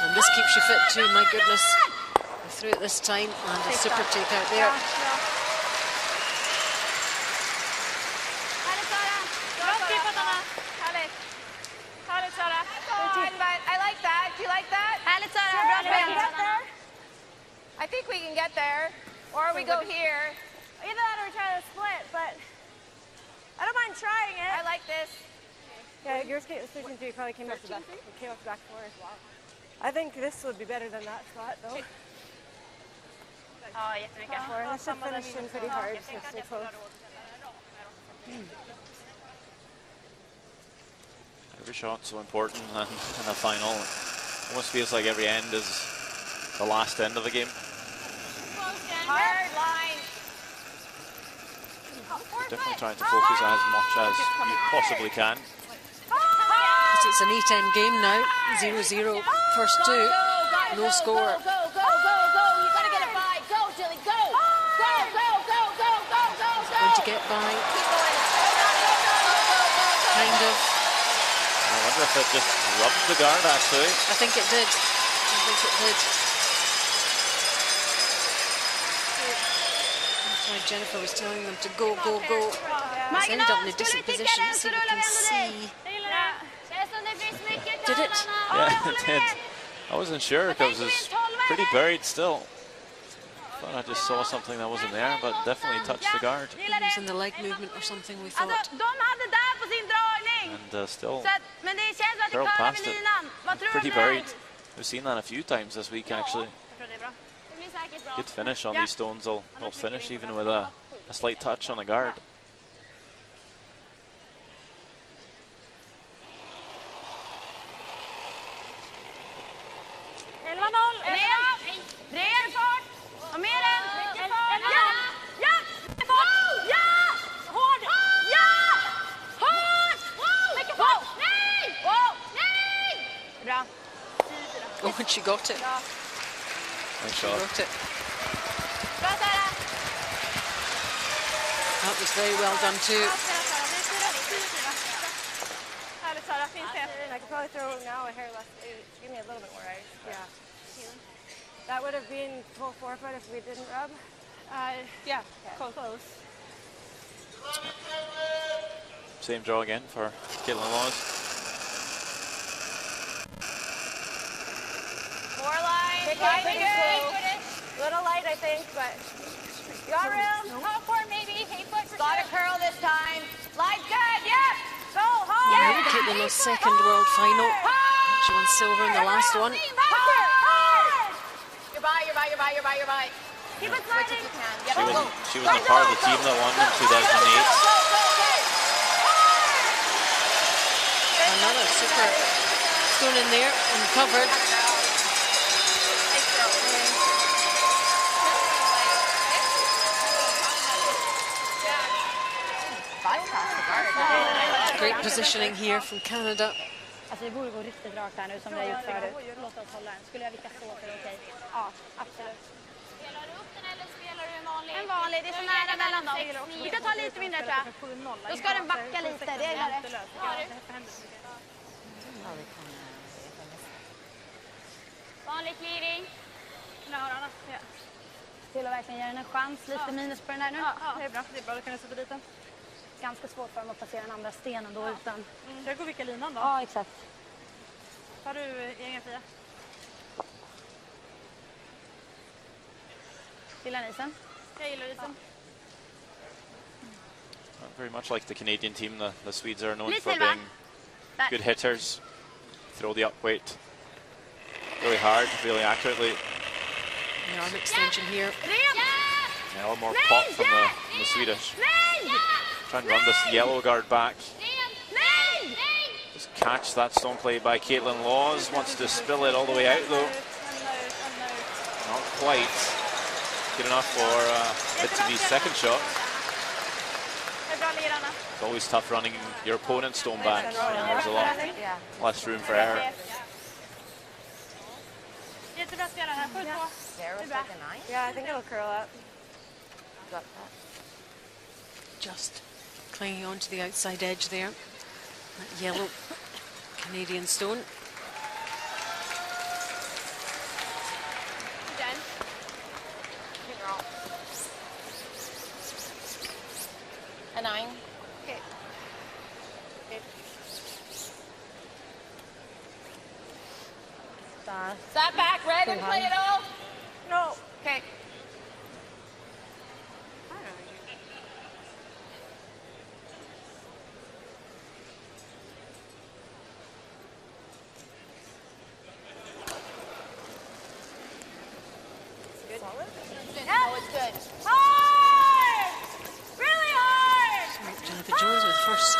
And this keeps you fit too, my goodness. They're through it this time, and a super take out there. Härligt, Sara! Bra skippat, Anna. Härligt. Härligt, Sara. I like that. Do you like that? Härligt, Sara! Bra spel! I think we can get there. Or we go here. Either that or we try to split, but I don't mind trying it. I like this. Yeah, your station 3 probably came off the back. It came off the back floor as well. I think this would be better than that spot, though. Ja, jättemycket. This should finish in pretty hard since they're close. Every shot's so important in a final. It almost feels like every end is the last end of the game. Hard line. Definitely trying to focus as much as you possibly can. It's a neat end game now. 0-0, first two. No score. Go, go, go, go. You gotta get it by. Go, Jilly, go. Go, go, go, go, go, go, go. Going to get by. Keep going. Kind of. I wonder if it just rubbed the guard, actually. I think it did. I think it did. That's why Jennifer was telling them to go, go, go. It's ended up in a decent position. See if we can see. Did it? Yeah, it did. I wasn't sure because it was pretty buried still. Thought I just saw something that wasn't there, but definitely touched the guard. It was in the leg movement or something, we thought. And still Men det känns att det curled curlar past med it. linan. Vad tror Pretty du? buried. We've seen that a few times this week, actually. Det blir säkert bra. Good finish on these stones. They'll finish even with a slight touch on the guard. Ren fart! Och mer än! Ja! Ja! Fart! Ja! Hård! Ja! Hård! Mycket fart! Nej! Nej! Bra. Oh, and she got it. Nice She shot. got it. Bra, Sara! That was very well done too. Härligt, Sara. Fint spel. I could probably throw now a hair less. Give me a little bit more ice. Yeah. That would have been full forefront if we didn't rub. Yeah, close. Same draw again for Caitlin Laws. More line. Little light, I think, but You got room? Half court maybe. 8 foot for Got a curl this time. Line's good. Yeah. Go hard. Yeah, Caitlin Law's second world final. She won silver in the last one. You're by, you're by, you're by, you're by, you're by. Keep it sliding. She was a part of the team that won in 2008. Another super stone in there and covered. Great positioning here from Canada. Alltså det borde gå riktigt rakt här nu som det har gjort förut. Låt oss hålla den. Skulle jag vicka så är det okej. Ja, absolut. Spelar du upp den eller spelar du en vanlig? En vanlig, det är så nära mellan dem. Vi kan ta lite mindre tror jag. Då ska den backa lite, det är rätt. Vanlig clearing. Till att verkligen ge den en chans. Lite minus på den där nu. Ja, det är bra. Det är bra, då kan jag sätta dit den. Ganska svårt för dem att passera den andra stenen då utan... Ska jag gå och vicka linan då? Ja, exakt. Har du egen Fia? Gillar ni isen? Jag gillar isen. Very much like the Canadian team, the Swedes are known Lite for till, va? being good hitters. Throw the up weight really hard, really accurately. The arm extension here. Yeah, a little more pop from the Swedish. Nej! Try and run this yellow guard back. Just catch that stone play by Caitlin Laws. Wants to spill it all the way out though. Not quite good enough for it to be second shot. It's always tough running your opponent's stone back. There's a lot less room for error. Yeah, I think it'll curl up. Just clinging on to the outside edge there. That yellow Canadian stone. A 9. Okay. Stop back, red, and play it all. No. Okay. Oh, it's good. Hard! Really hard! Jennifer Jones with first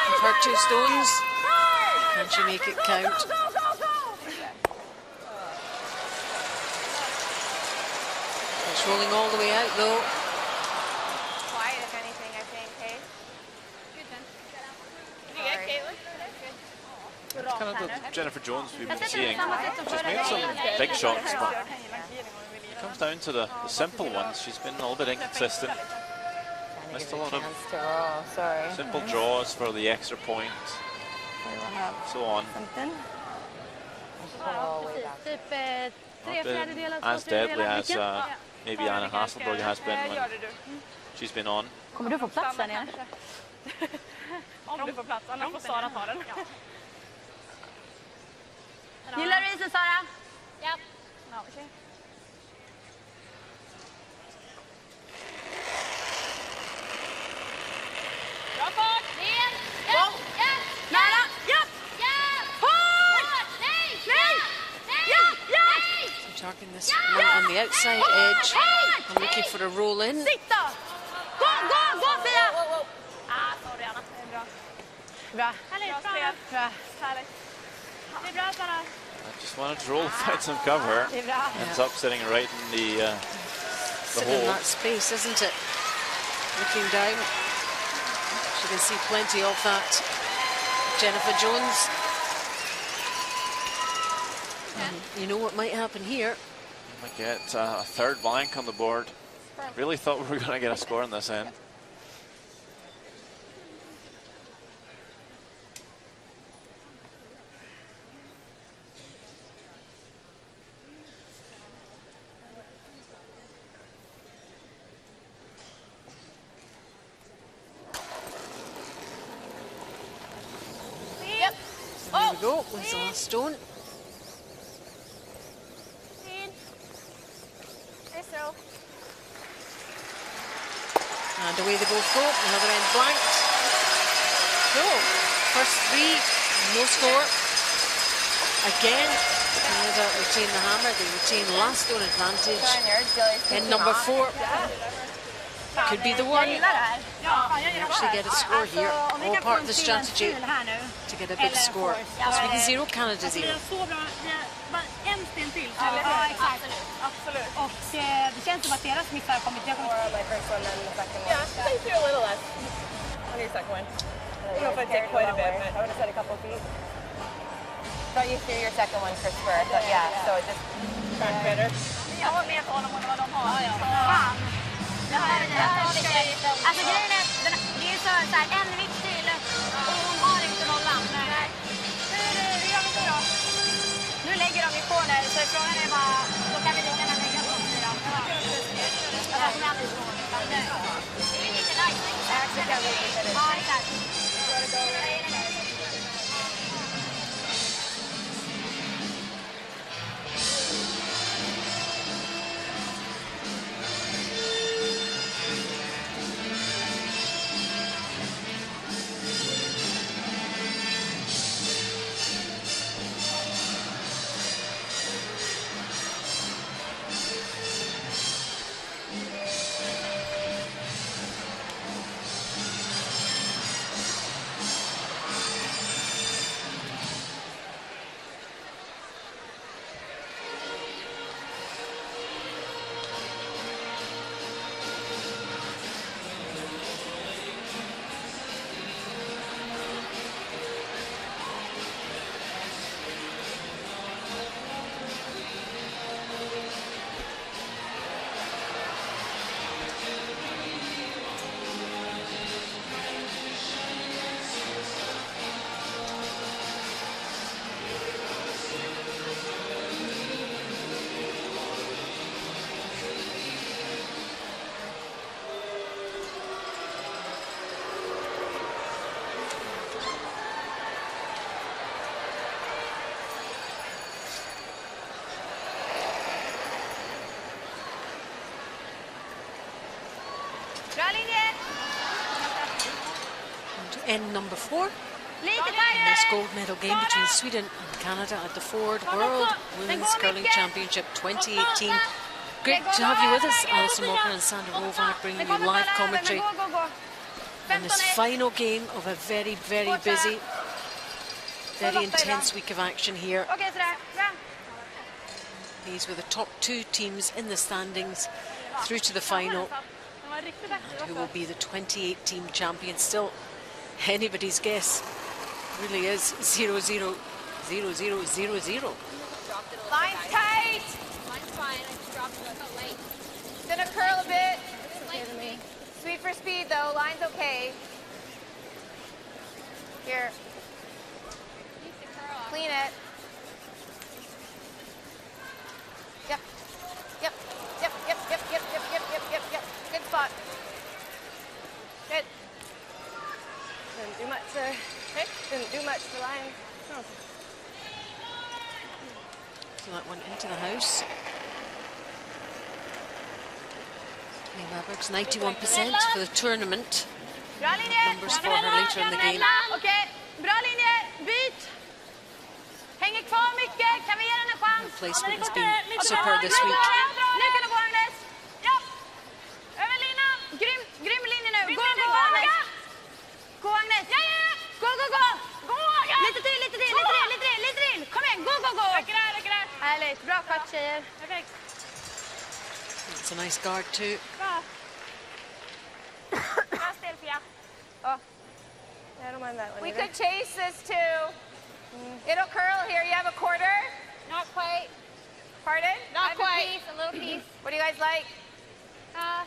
of her 2 stones. Can she make it count? Go, go, go! It's rolling all the way out though. Quiet, if anything, I think, hey? Good then. Did you get Caitlin? It's kind of the Jennifer Jones we've been seeing. She's made some big shots, but it comes down to the simple ones. She's been a little bit inconsistent. Missed a lot of simple draws for the extra point. So on. Not as deadly as maybe Anna Hasselberg has been when she's been on. Kommer du få plats där nere? Om du får plats, annars får Sara ta den. Gillar du isen, Sara? Ja. Okej. Bra fart! Ner! Kom! Nära! Ja! Hårt! Nej! Nej! Ja! Ja! So targeting this one on the outside edge. I'm looking for a roll in. Sitt då! Gå, gå, gå, Fia! Sorry, Anna. Det är bra. Bra. Härligt, bra. Bra. Härligt. Det är bra, Sara. I just wanted to roll, find some cover. Det är bra. Ends up sitting right in the Sitting in hole. that space, isn't it? Looking down. She can see plenty of that. Jennifer Jones. And you know what might happen here? Might get a third blank on the board. Really thought we were going to get a score on this end. Yep. There we go, with the last stone. So. And away they both go, another end blanked. So, first 3, no score. Again, Canada retain the hammer, they retain last stone advantage. And number 4 could be the one. Actually get a score here, all part of the strategy to get a big score. Sweden 0, Canada 0. En sten till. Ja, exakt. Absolut. Och det känns som att deras missar har kommit. Yeah, they threw a little less. On your second one. I don't know if I'd take quite a bit, but I would have said a couple feet. Thought you threw your second one for spur, but yeah, so it just tracked better. Jag har med honom och vad de har. Fan. Alltså grejen är, det är ju så här, en viktig och hon har inte nollan. Nej. Hur gör vi nu då? Nu lägger de ju på nu, så frågan är bara, då kan vi lika gärna lägga på 4. Ja, som jag aldrig står. Det är lite nice. Ja, exakt. Bra linje. And to end number 4 Lite in tajtare. this gold medal game between Sweden and Canada at the Ford World Women's Curling Championship 2018. Great to have you with us, Alison Walker and Sandra Rovak, bringing you live commentary on this final game of a very, very busy, very intense week of action here. Okej, sådär. Bra. These were the top 2 teams in the standings through to the final. Who will be the 2018 champion? Still anybody's guess. Really is 0-0, 0-0, 0-0. Line's tight. Mine's fine. I just dropped it so late. It's gonna curl a bit. Okay to me. Sweet for speed though. Line's okay. Here, Needs to curl. clean it. Yep. Yep. Yep. Yep. Yep. Yep. Yep. Yep. Yep. Yep. Yep. Good spot. Good. Didn't do much there. Okay. Didn't do much for line. Oh. So that went into the house. Lee Weber's 91% for the tournament. Bra linje. Numbers for her later in the game. Okej. Bra linje. Byt. Hänger kvar mycket. Kan vi ge den en chans? Placement has been superb this week. Nu kan det gå, Agnes. Ja. Över linan. Grym linje nu. Gå, Agnes. Gå, Agnes. Ja. Gå. Gå, Agnes. Lite till. Kom igen, gå. Räcker det. Härligt. Bra skott, tjejer. Perfekt. It's a nice guard too. Bra stel, Pia. Oh. Yeah, I don't mind that one. We either. could chase this too. It'll curl here. You have a quarter? Not quite. Pardon? Not quite. A little piece. What do you guys like? I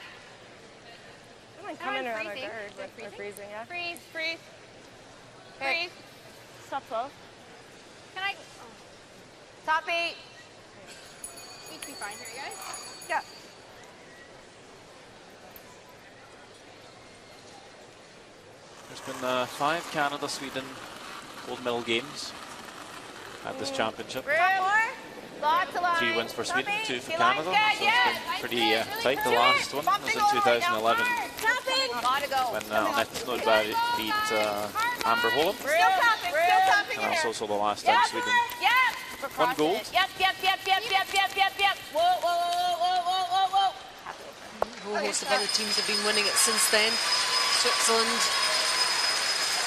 don't mind coming around our freezing. guard, but we're freezing, yeah. Freeze. Okay. Stop 12. Can I? Top 8. We should be fine here, you guys. Yeah. There's been 5 Canada-Sweden gold medal games at this championship. Room. Lots of lines. 3 wins for Sweden, Top 2 8. for See Canada. lines So good? Yeah. it's been pretty tight. The last one was in 2011 Topping. Lot to go. when Annette Nordberg beat Amber Holland. Still topping And that's here. also the last time Sweden Yep. won gold. Yep. Whoa. A whole host of other teams have been winning it since then. Switzerland,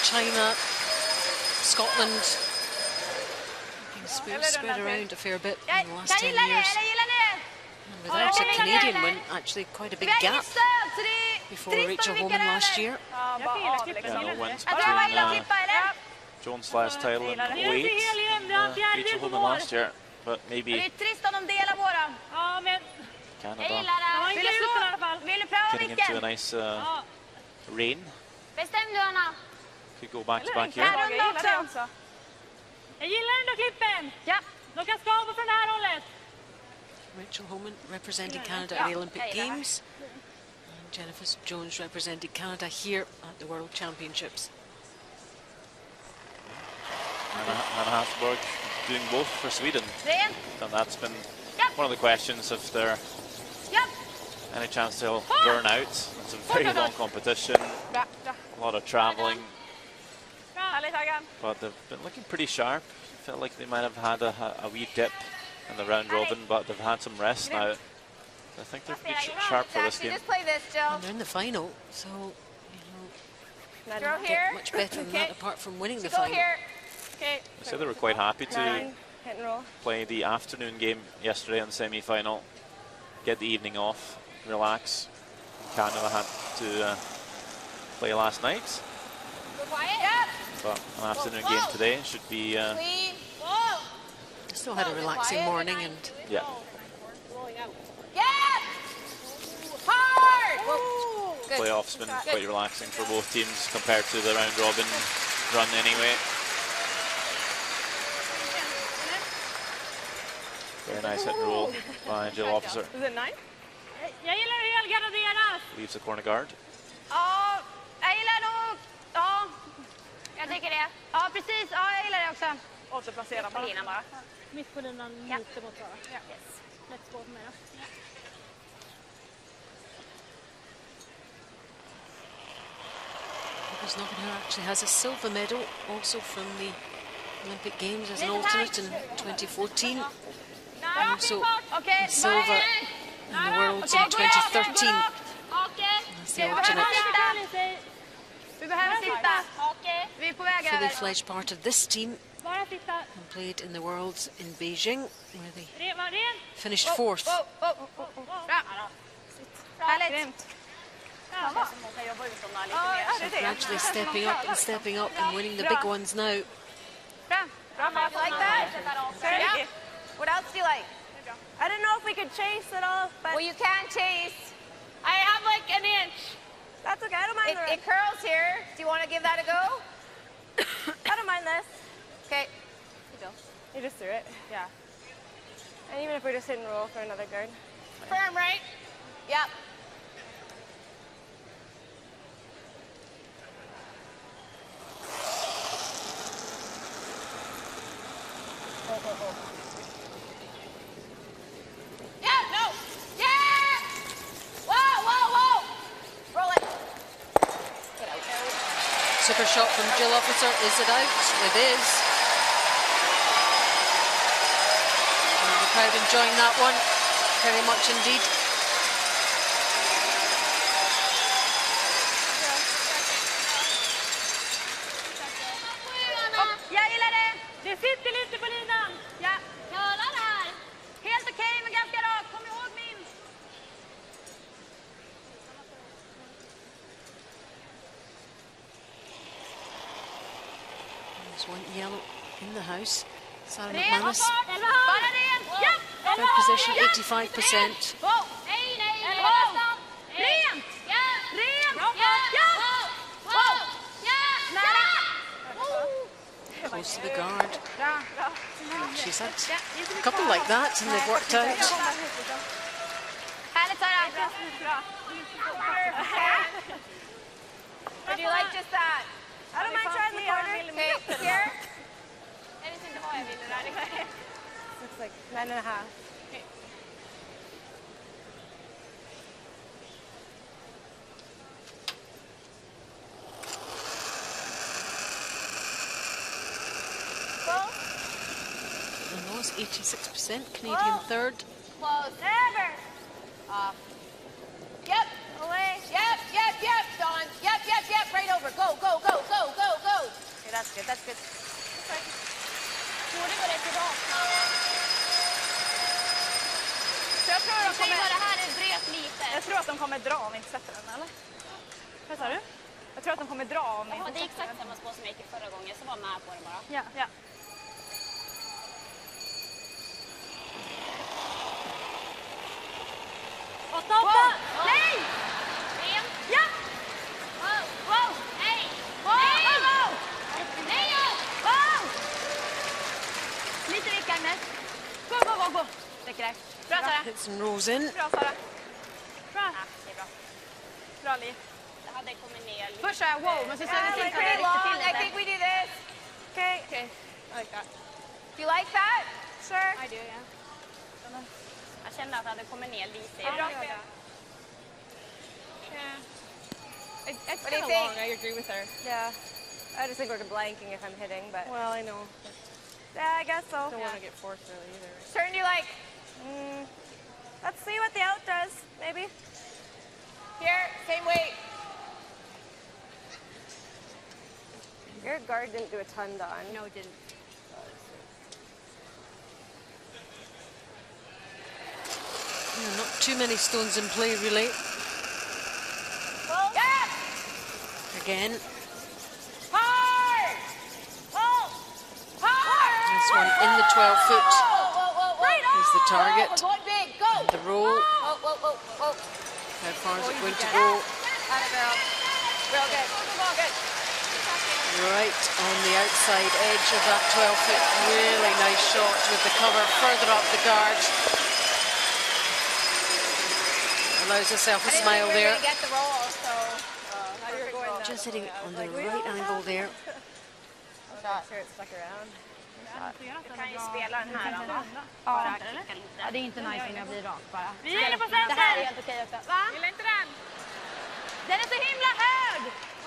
China, Scotland. Spread around a fair bit in the last 10 years. And without a Canadian win, actually quite a big gap before Rachel Holman last year. No wins between Jones' last title in 08 and Rachel Holman last year. But Det maybe är trist om de delar våra. Ja, men Canada Vill du slå? Vill du pröva getting into a micken? nice rain. Bestäm du, Anna. Could go back to back Här here. runda också. jag gillar ändå klippen. Ja. De kan skapa från det här hållet. Rachel Holman representing Canada at the Olympic Games. And Jennifer Jones representing Canada here at the World Championships. Anna Hasselborg doing both for Sweden. Ren. And that's been one of the questions if there Japp. any chance they'll burn out. It's a very long competition, Bra. a lot of traveling, Härligt, Aggan. but they've been looking pretty sharp. Felt like they might have had a wee dip in the round robin, but they've had some rest now. I think they're pretty sharp for this Actually, game. just play this, Jill. And they're in the final, so Throw get here. much better than that apart from winning the Go final. here. Okay. They said they were quite happy to 9. Hit and roll. play the afternoon game yesterday in the semi-final, get the evening off, relax. Canada had to play last night, Go quiet. Yep. but an afternoon game today should be Clean. Whoa. Still had a relaxing morning, and yeah. Yeah. Hard. Whoa. Good. Playoffs been quite relaxing for both teams compared to the round robin run anyway. Very nice hit and roll by Jill Officer. Is it 9? Jag gillar hur helgarderas. Leaves the corner guard. Ja, jag gillar nog... Ja, jag tycker det. Ja, precis. Ja, jag gillar det också. Återplacera På linan bara. Mitt på linan lite mot bara. Yes. Let's go med det. Snowden, who actually has a silver medal, also from the Olympic Games as an alternate in 2014. And also silver in the Worlds in 2013 as the alternate. Fully fledged part of this team and played in the Worlds in Beijing, where they finished 4th. So gradually stepping up and winning the big ones now. You like that? Yeah. What else do you like? I didn't know if we could chase at all, but Well, you can chase. I have like an inch. That's okay. I don't mind It curls here. Do you want to give that a go? I don't mind this. Okay. You just threw it. Yeah. And even if we just didn't roll for another guard. Firm, right? Yep. Yeah, no. Yeah! Whoa, whoa, whoa! Roll it. Get out. Super shot from Jill Officer. Is it out? It is. And the crowd enjoying that one very much indeed. Jag gillar det. Det sitter lite på linan. Ja. Kolla där. Helt okej, men ganska rakt. Kom ihåg min. There's one yellow in the house. Sarah Ren. McManus, Bara ren. Ja. third position, 85%. Nej, nej, nej. Rent. Ja. Rent. Ja. Ja. Wow. Ja. Nära. Close to the guard. She's had a couple like that and they've worked out. Härligt, Sara. Would you like just that? I don't mind trying the corner. Okay, here. Looks like 9.5. And was 86%, Canadian third. Close. Never. Off. Yep. Away. Yep, yep, yep, Dawn. Yep, yep, yep. Right over. Go, go, go, go, go, go. Okay, that's good. That's good. Borde gå rätt idag. Jag tror de Säg vad kommer... det här är bret lite. Jag tror att de kommer dra om vi inte sätter den, eller? Vad sa du? Jag tror att de kommer dra om vi Ja, inte det är sätter exakt den. samma spår som jag gick i förra gången, så var med på det bara. Ja, ja. Åtta! Nej! Ren. Ja! Wow! Wow! Nej! Nej! Nej! Wow! Lite vick, Agnes. Gå, gå, gå, gå. Räcker det. Bra, Sara. Hits and rolls in. Bra, Sara. Bra. Ja, det är bra. Bra, Liv. Det hade kommit ner lite. Först såhär, wow, men så Yeah, sen like riktigt pretty long. till I think we do this. Okay. Okay. I like that. Do you like that? Sure. I do, yeah. Jag kände att det hade kommit ner lite. Yeah. It's What do you kind of think? long. I agree with her. Yeah. I just think we're blanking if I'm hitting, but... Well, I know. Yeah, I guess so. Don't want to get forced really either. Turn do you like? Let's see what the out does, maybe. Here, same weight. Your guard didn't do a ton, Dawn. No, it didn't. Yeah, not too many stones in play, really. Yeah! Again, Hard! Oh! Hard! this one in the 12 foot. Right Is the target. We're going big. Go! The roll. Whoa, whoa, whoa, whoa. How far is it going to go? Atta girl. Real good. Good. Right on the outside edge of that 12 foot. Really nice shot with the cover further up the guard. Allows herself a smile there. I didn't think we were going to get the roll, so... Just hitting on the right angle there. I'm sure it stuck around. Du kan ju spela den här då. Ja. Bara kicka lite. Ja, det är inte nice om jag blir rak bara. Vi är inne på Det här är centrum! helt okej också. Va? Gillar inte den? Den är så himla hög!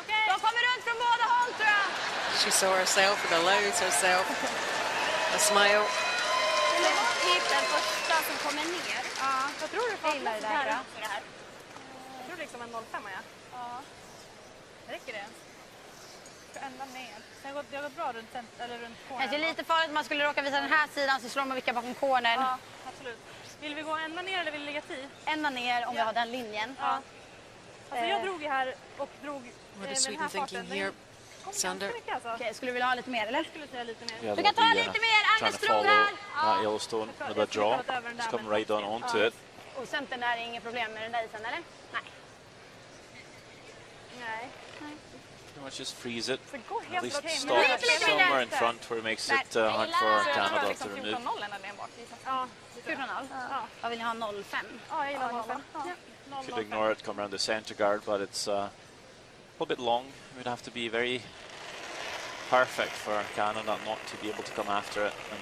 De kommer runt från båda håll tror jag. She saw herself and allows herself a smile. Typ den första som kommer ner. Ja, jag tror det Gillar det där, ja. Jag tror liksom en 05, ja. Ja. Räcker det? Ska ända ner. Det har gått bra runt, eller runt cornern. Kanske lite farligt om man skulle råka visa den här sidan så slår man vilka bakom cornern. Ja, absolut. Vill vi gå ända ner eller vill vi lägga 10? Ända ner om vi har den linjen. Ja. Alltså jag drog ju här och drog What is med Sweden den här thinking farten. here? Kom Sander? ganska mycket alltså. Okej, skulle du vilja ha lite mer eller? Jag skulle säga lite mer. Yeah, Du kan ta they'll be, lite mer, trying Anders to drog follow här. that Yellowstone with a draw. Just come right on onto it. Och centern är inget problem med den där isen eller? Nej. Nej. Pretty much just freeze it. Så gå At helt least okej. stop somewhere in front where it makes it hard for Canada to remove. 14-0 ända ner bak. Ja, 14,5. Ja. Vad vill ni ha? 0,5? Ja, jag gillar 05. Could ignore it, come around the center guard, but it's a little bit long. It would have to be very perfect for Canada not to be able to come after it and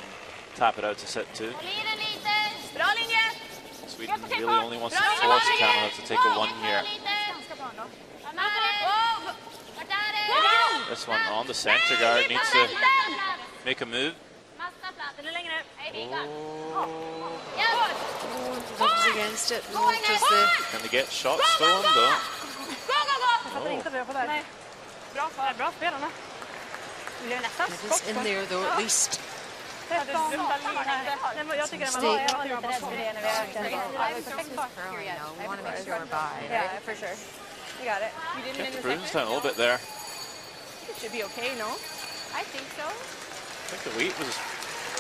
tap it out to set 2. Håll i den lite! Bra linje! Sweden really only wants to force Canada to take a 1 here. Ganska bra ändå. Vart är det? This one on the center guard needs to make a move. Den är längre. Rubs against it. Notice the Can they get shots stolen though? Jag fattar inte det på där. Nej. Bra spelarna. Det blev nästan it is in there though at least. Jag tycker den var bra. Jag tycker den var bra. det när vi ökar. We want to make sure we're by. Yeah, for sure. You got it. Kept the Bruins down a little bit there. It should be okay, no? I think so. I think the weight was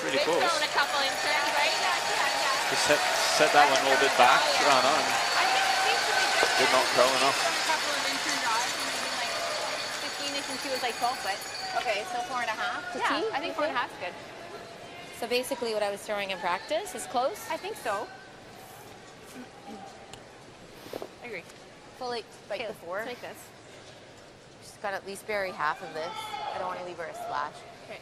pretty They've close. thrown a couple in turn, right? Yeah. Just set that one a little bit back, Rana, and I think it seems to be good. did not curl enough. A couple of in turn drives, maybe like 15ish, and she was like 12 foot. Okay, so 4.5 to Yeah, tee? I think 4.5 is good. So basically what I was throwing in practice is close? I think so. I agree. Fully like Okay, the 4. Like this. She's got to at least bury half of this. I don't want to leave her a splash. Okay.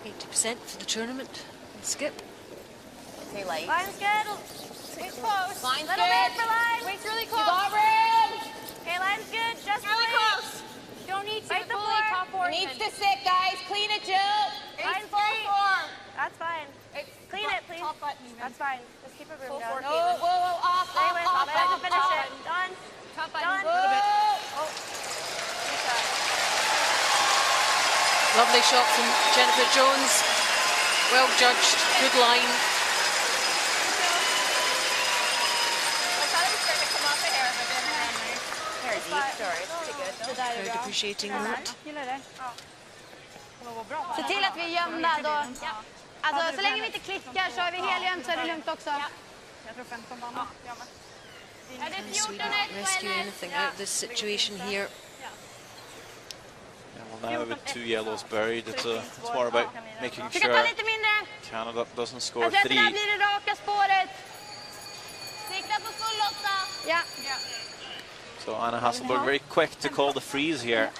%, for the tournament. Skip. Say light. Line's good. It's close. Line's Little good. bit for line. Wait's really You close. got room. Okay, line's good. Just Really wait. close. Don't need to Right the fully floor. top portion. Needs to sit, guys. Clean it, Jill. Line full 3. form. That's fine. It's Clean it, please. Top button even. That's fine. Just keep it room Full down. form. Whoa, whoa, whoa. Off, Stay with off, it. off, Finish off. it. Done. Top button. Done. A little bit. Oh. Good shot. Lovely shot from Jennifer Jones. Well judged. Good line. I thought it was going to come off the hair, but then Very deep. Sorry, it's pretty good though. Det där är Crowd bra. appreciating that. Gillar det. Ja. Det var bra. Se till att vi är gömda då. Alltså så länge vi inte klickar så är vi helgömt så är det lugnt också. Jag tror 15 banan. Är det Can 14 Sweden rescue anything out of this situation here? Yeah, well, now with 2 yellows buried, it's more about making Försöka ta sure lite mindre. Canada doesn't score Jag tror att det där 3. blir det raka spåret. Sikta på full 8. Ja. So Anna Hasselborg very quick to call the freeze here.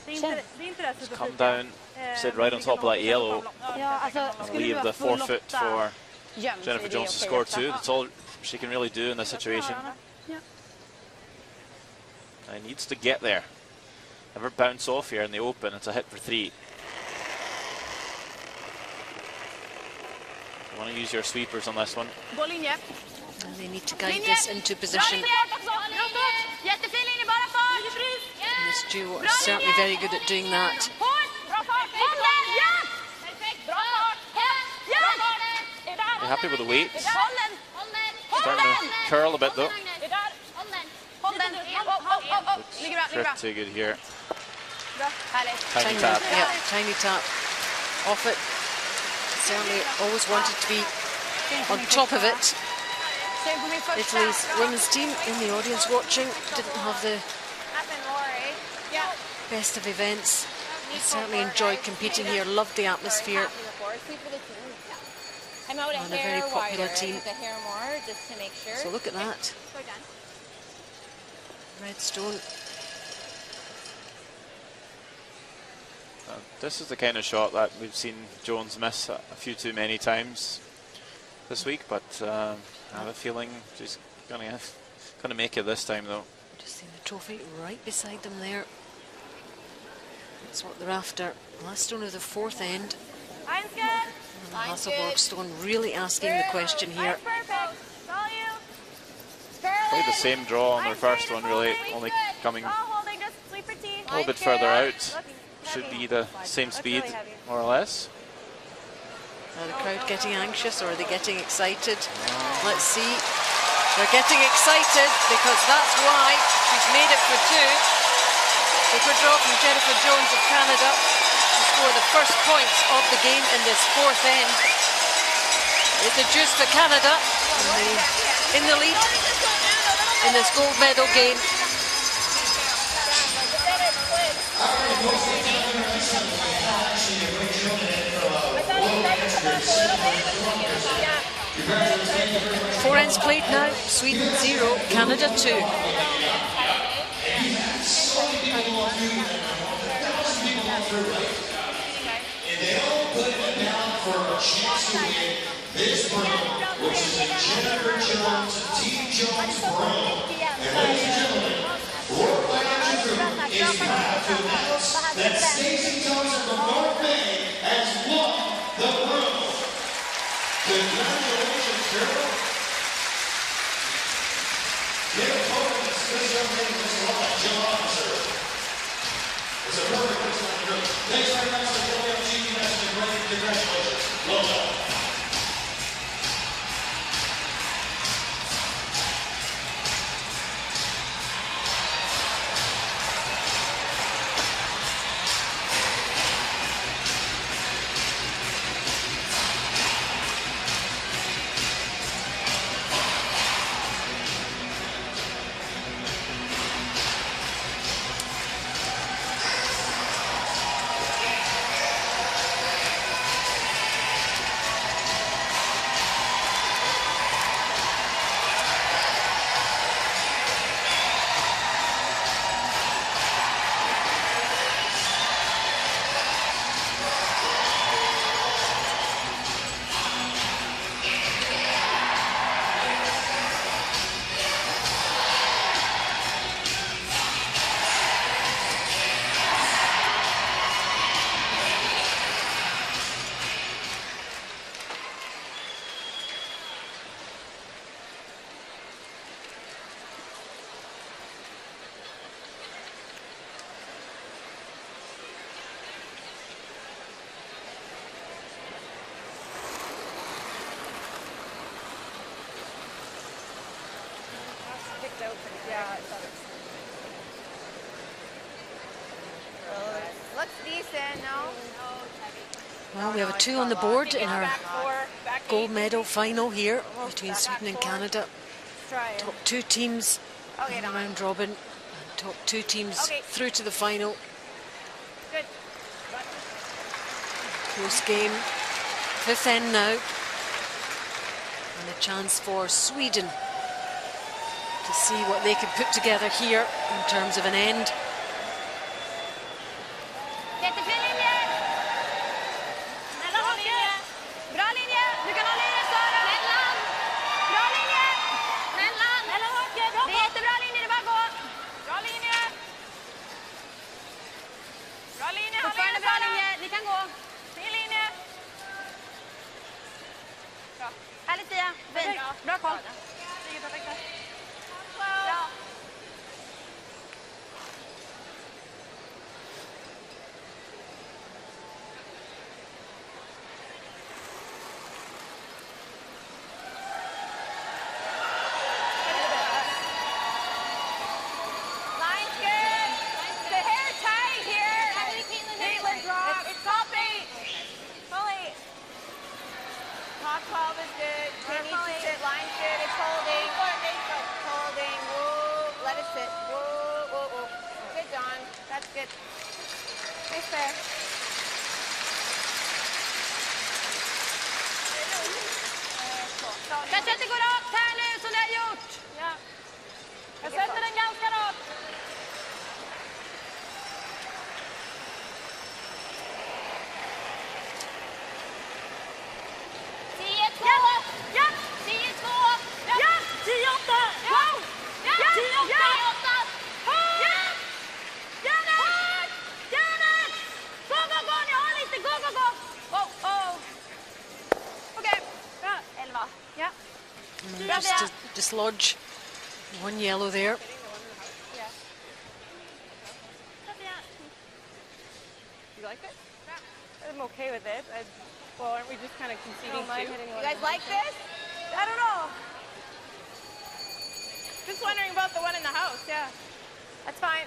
Det är inte rätt sätt att Come fika. down, sit right on top of that yellow. Ja, alltså skulle du Leave vara the full 4 foot 8 for gömd så är Jennifer det Jones to okej score också. 2. That's all she can really do in this situation. And needs to get there. Never bounce off here in the open. It's a hit for 3. You want to use your sweepers on this one. Gå linje. And they need to guide this into position. Jättefin linje bara fart. And this duo are certainly very good at doing that. Bra fart. Håll den. Ja. Perfekt. Bra fart. Ja. You happy with the weight? Håll den. Starting to curl a bit though. Håll den. Ligger bra, ligger bra. Pretty good here. Härligt. Tiny tap. Yeah, tiny tap. Off it. Certainly always wanted to be on top of it. Sen på min första. Italy's women's team in the audience watching didn't have the best of events. They certainly enjoyed competing here, loved the atmosphere. I'm out a And a hair very popular wider. team. I took a hair more just to make sure. So look at that. Redstone. This is the kind of shot that we've seen Jones miss a few too many times this week, but I have a fefeeling she's gonna make it this time, though. Just seeing the trophy right beside them there. That's what they're after. Last stone of the fourth end. Line's good. And Hasselborg stone really asking the question here. Line's perfect. It's all you. Played the same draw on their first one, really, only coming Ball holding, just sweep your teeth. a little bit further out. Should be the same speed, more or less. Are the crowd getting anxious, or are they getting excited? Let's see. They're getting excited because that's why she's made it for two. Super draw from Jennifer Jones of Canada to score the first points of the game in this fourth end. It's a juice for Canada in the lead in this gold medal game. Four ends played now. Sweden 0, Canada 2. And they all put it down for a chance to win this round, which is a Jennifer Jones, Team Jones round. And ladies and gentlemen, Roar Fire Group is proud to announce that Stacey Thompson from North Bay has won the round. Congratulations, girl. Their opponents, this young lady was like Joe Officer. It's a perfect group. Thanks very much for coming up, GDS, and congratulations. Well done. Looks decent, no? Well, we have a 2 on the board in our gold medal final here between Sweden and Canada. Top 2 teams in the round robin, and top 2 teams through to the final. Good. Close game, fifth end now, and a chance for Sweden to see what they can put together here in terms of an end. Jättefin linje! Snälla linje! Bra linje! Du kan hålla i det, Sara! Mellan! Bra linje! Mellan! Eller haken! Det är jättebra linje, det är bara gå! Bra linje! Bra linje, fortfarande bra linje, ni kan gå! Fin linje! Bra. Härligt, Tia! Fint! Bra koll! Bra! Line's good. The hair tight here. Caitlin drop. It's sloppy. Fully. Top 12 is good. Kate needs to sit. Line's good. It's holding. Holding. Whoa. Let it sit. Whoa, whoa, whoa. Good, Dawn. That's good. Nice there. Kanske inte går rakt här nu som det har gjort. Ja. Jag sätter den ganska rakt. Ja. Just to dislodge one yellow there. You like it? I'm okay with it. Well, aren't we just kind of conceding too? You guys like this? I don't know. Just wondering about the one in the house, yeah. That's fine.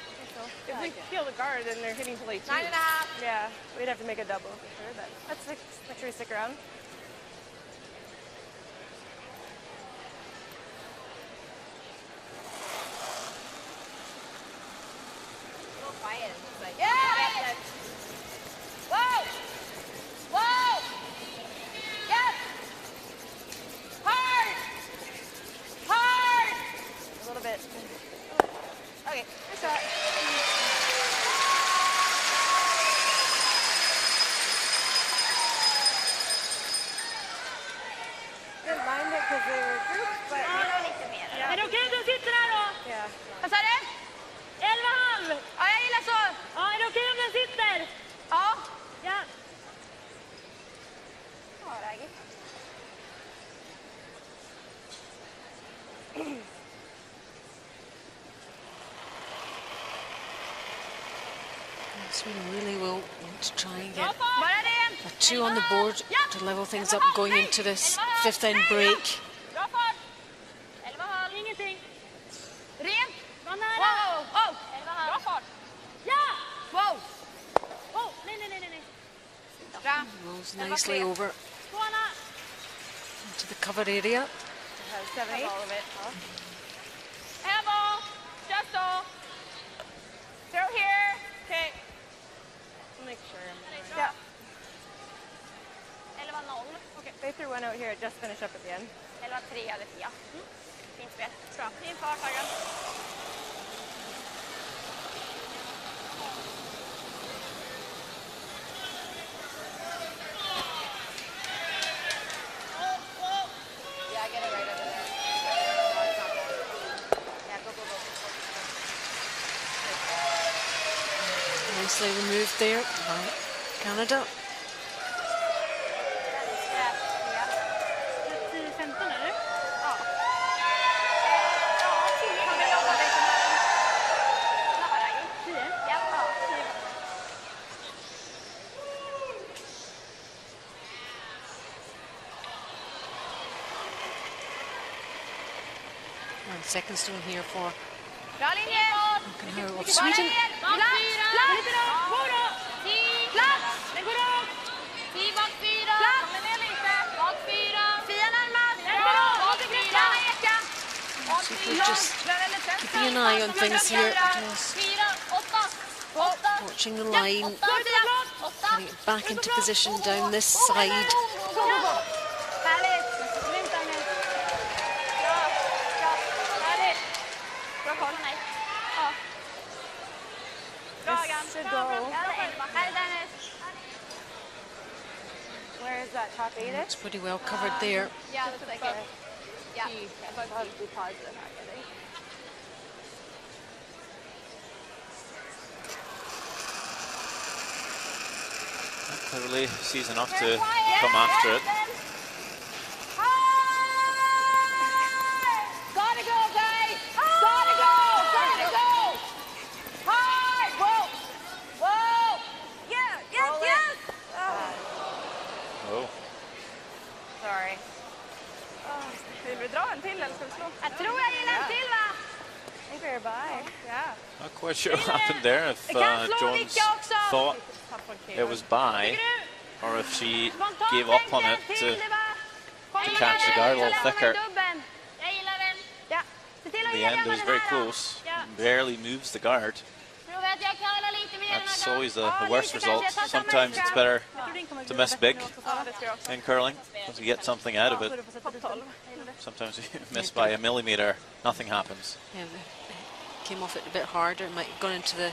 If we peel the guard and they're hitting play 2. 9.5. Yeah, we'd have to make a double for sure, but let's make sure we stick around. Quiet. It's like, yeah! Whoa! Whoa! Yes! Hard! Hard! A little bit. Okay, nice shot. Didn't mind it because they were grouped, but Är det okej om den sitter här då? yeah. Vad sa du? 11,5. Ja, jag gillar så. Ja, är det okej om den sitter? Ja. Ja. Ja, Raggi. Sweden really will want to try and get Bara det. a 2 on the board to level things up going into this 5th end break. Bra fart. 11,5. Ingenting. Rent. Var nära. Wow. Oh. 11,5. Bra fart. Ja! Wow. Oh, nej, nej, nej, nej. Bra. Rolls nicely over Skåna. into the covered area. Have all of it. Have all. Just all. Throw here. Okay. Make sure I'm right. Yeah. 11,0. Okay, they threw one out here. Just finish up at the end. 11,3 hade Fia. Fint spel. Bra. Fin fart, Hagen. Yeah, get it right over there. No, it's not there. Yeah, go, go, go. Nicely removed there by Canada. Yeah, yeah. 10-15 eller? Ja. Ja, 10 kan vi jobba lite med. Snabba, Raggi. 10? Ja. Ja. And second stone here for Bra linje! Kanharo of Bara Sweden. ner! Plats! Plats! Gå då! Plats! Den går rakt! Bak 4! Kommer ner lite! Bak 4! Fia närmast! Bak 4! Eka! Bak 4! Just keeping an eye on things here. Just 4! 8! 8! watching the line, getting it back into position down this side. Härligt! Grymt, Agnes! Bra! Bra! Härligt! Bra koll. Ja. Bra, Agan! Härligt, Agnes! Where is that top 8? It's pretty well covered there. Yeah, that's like it. Yeah. Be positive, I think. Clearly sees enough to come after it. Gotta go, guys! Gotta go! Gotta go! Hard! Whoa! Whoa! Yeah! Yes! Yes! Oh. Sorry. Vill vi dra en till eller ska vi slå? Jag tror jag gillar en till, va? I think we're by. Yeah. Not quite sure what happened there, if Jones thought it was by, or if she gave up on it to catch the guard a little thicker. Jag gillar den. Ja. Se till att In the ge end, it was very close. Barely moves the guard. Tror att jag kallar lite mer That's always the worst result. Sometimes it's better to miss big in curling, because you get something out of it. Sometimes you miss by a millimeter, nothing happens. Yeah, came off it a bit harder. It might have gone into the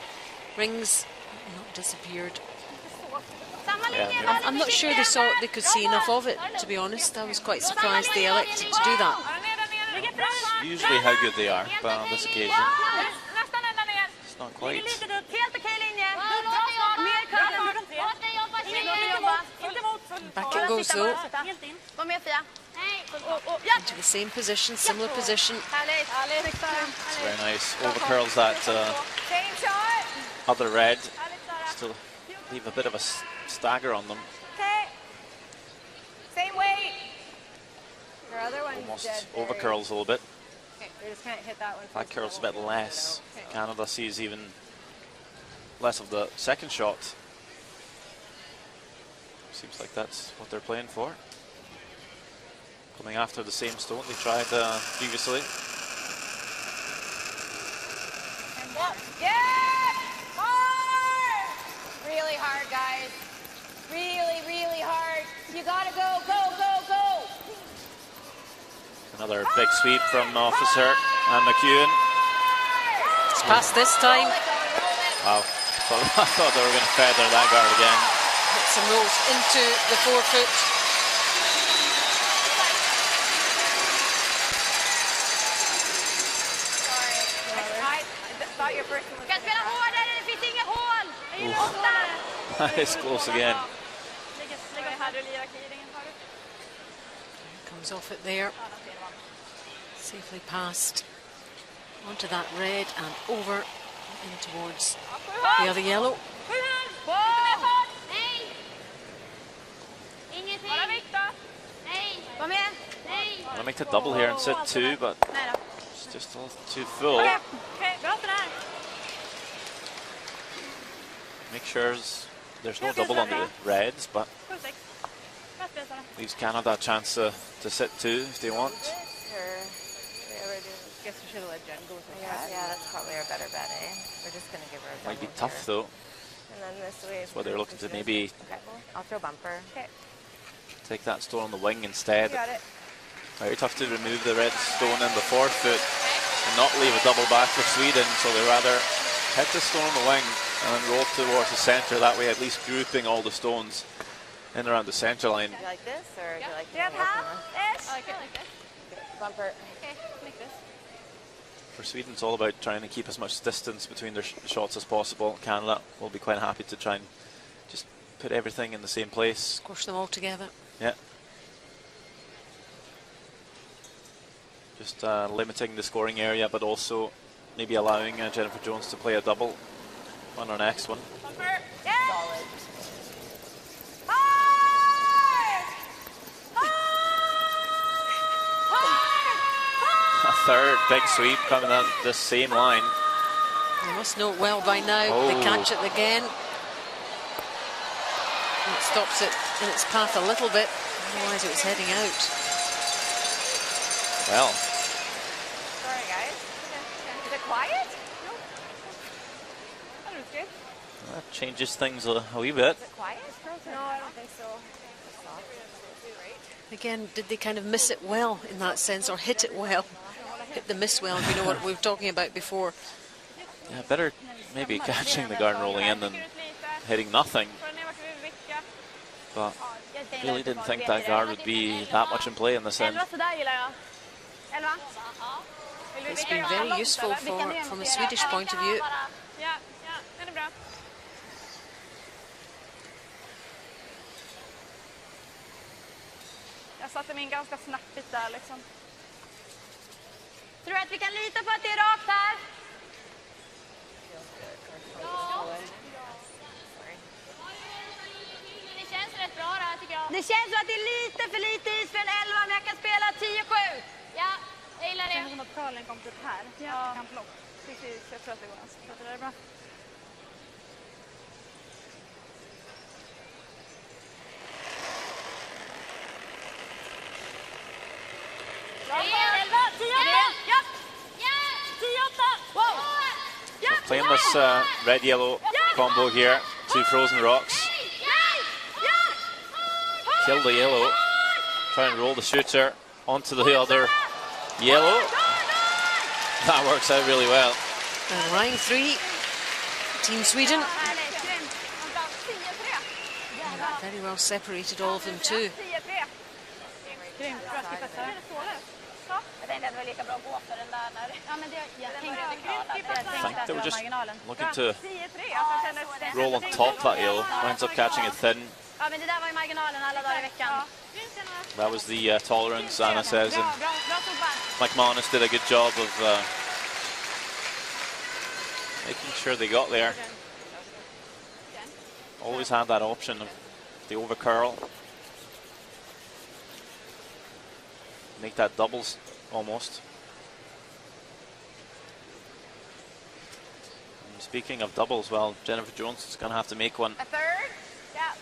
rings, not disappeared. Yeah, I'm not sure they could see enough of it, to be honest. I was quite surprised they elected to do that. That's usually how good they are, but on this occasion, it's not quite. Helt okej linje. Mer curl. Låt dig jobba, tjejer. Back it goes though. Kom med, Fia. Nej. Ja! To the same position, similar position. Härligt! Härligt! It's very nice. Overcurls that Same shot! other red. Härligt, Sara. Still leave a bit of a stagger on them. Okay. Same weight. Your other one's Almost dead. overcurls a little bit. You just can't hit that one. That curls a bit less. Canada sees even less of the second shot. Seems like that's what they're playing for. Coming after the same stone they tried previously. Yeah! Hard! Really hard, guys. Really, really hard. You gotta go, go, go, go! Another big sweep from Officer and McEwen. It's past this time. Wow. I thought they were going to feather that guard again. Hits and rolls into the forefoot. I thought your first one was... Ska spela hårdare, det finns inget hål! It's close again. Comes off it there. Safely passed onto that red and over in towards the other yellow. Nej! Ingenting! Nej! Kom igen! Nej! Want to make the double here and sit two, but Nej då. it's just a little too full. Okej, bra för det här. Make sure there's no double on the reds, but 7-6. Bra spel, Sara. leaves Canada a chance to sit two if they want. Guess we should have let Jen go with the cat. Yeah, that's probably our better bet, eh? We're just going to give her a Might be double tough here. though. And then this way. That's why they're looking to maybe Okay, I'll throw bumper. Okay, take that stone on the wing instead. got it. Very tough to remove the red stone in the forefoot and not leave a double back for Sweden, so they rather hit the stone on the wing and then roll towards the centre, that way at least grouping all the stones in around the centre line. Do you like this, or do you like Do you have half? Ish? I like this. bumper? Okay, like this. For Sweden, it's all about trying to keep as much distance between their shots as possible. Canada will be quite happy to try and just put everything in the same place. Squash them all together. Yeah. Just limiting the scoring area, but also maybe allowing Jennifer Jones to play a double on her next one. Solid. Hard! A third big sweep coming on the same line. They must know it well by now. Oh. They catch it again. And it stops it in its path a little bit, otherwise it was heading out. Well, Sorry, guys. Is it quiet? That was good. that changes things a wee bit. Is it quiet? No, I don't think so. Again, did they kind of miss it well in that sense, or hit it well? Hit the miss well, you know what we were talking about before. Yeah, better maybe catching the guard and rolling in than hitting nothing. But really didn't think that guard would be that much in play in this end. 11 sådär gillar jag. 11. It's been very useful from a Swedish point of view. Ja, den är bra. Jag satte mig in ganska snappigt där liksom. Tror du att vi kan lita på att det är rakt här? Det känns rätt bra det här tycker jag. Det känns som att det är lite för lite is för en 11, men jag kan spela 10-7. Ja, jag gillar Det känns det. som att curlen kom upp här. Ja. Kan plock. Precis, jag tror att det går ganska bra. Det där är bra. Bra. 11, 10-8. Ja. 10-8. Wow. Ja. Playing this red-yellow combo here, two frozen rocks. Kill the yellow, try and roll the shooter onto the other yellow. That works out really well. And line 3, Team Sweden. Härligt. Grymt. Vänta, 10-3. Very well separated, all of them too. 10-3. Grymt, bra skippat här. Jag tänkte att det var lika bra att gå för den där när... Ja, men det, jag tänkte I think they were just looking to 10-3. Alltså, kändes det... roll on top that yellow, winds up catching it thin. Ja, men det där var ju marginalen alla dagar i veckan. That was the tolerance, Anna says, and Bra Tobbe. McManus did a good job of making sure they got there. Always had that option of the over curl. Make that doubles almost. And speaking of doubles, well, Jennifer Jones is going to have to make one A third. Yeah.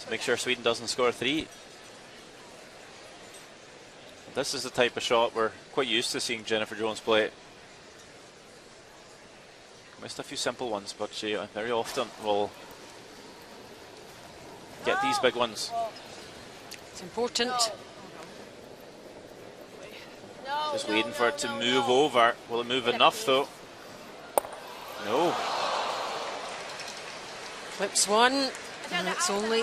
to make sure Sweden doesn't score 3. This is the type of shot we're quite used to seeing Jennifer Jones play. Missed a few simple ones, but she very often will get these big ones. It's important. Just waiting for it to move over. Will it move enough though? No. Flips one, and it's only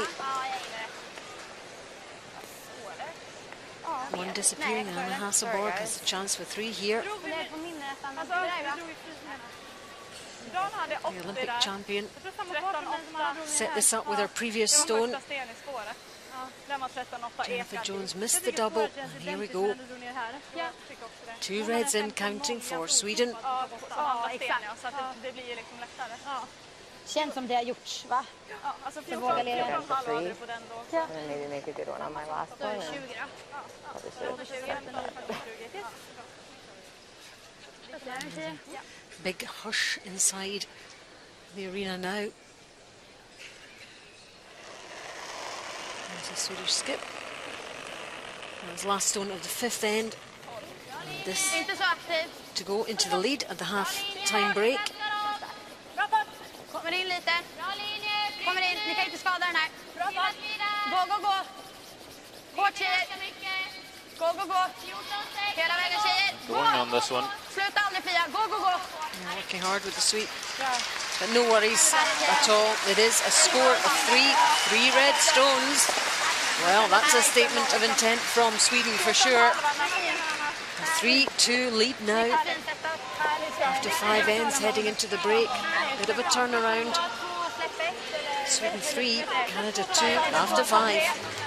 one disappearing. Anna Hasselborg has a chance for 3 here. The Olympic champion set this up with her previous stone. Jennifer Jones missed the double, and here we go. 2 reds in counting for Sweden. Känns som det har gjorts, va? Maybe make a good one on my last one. Big hush inside the arena now. There's a Swedish skip. That's last stone of the 5th end. And this to go into the lead at the half-time break. Kommer in lite. Kommer in. Ni kan inte skada den här. Gå. Hårt tjejer. Gå. Hela vägen tjejer. Going on this one. Sluta aldrig Fia. Gå. Working hard with the sweep. But no worries at all. It is a score of 3 red stones. Well, that's a statement of intent from Sweden for sure. A 3-2 lead now. After 5 ends heading into the break. Bit of a turnaround. Sweden 3, Canada 2 after 5.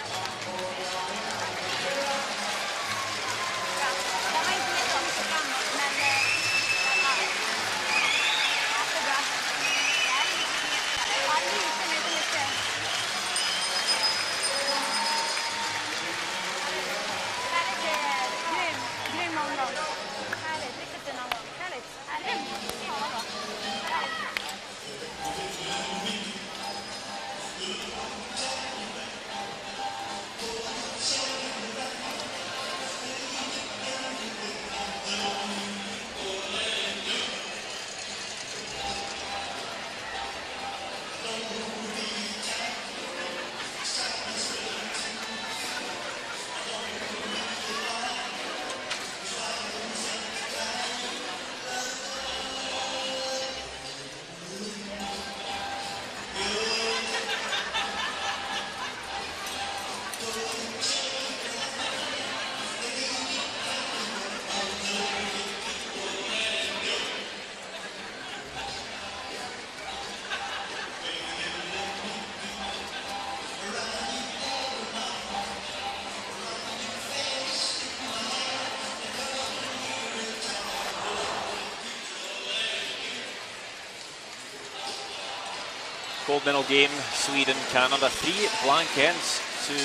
Gold medal game, Sweden, Canada. 3 blank ends to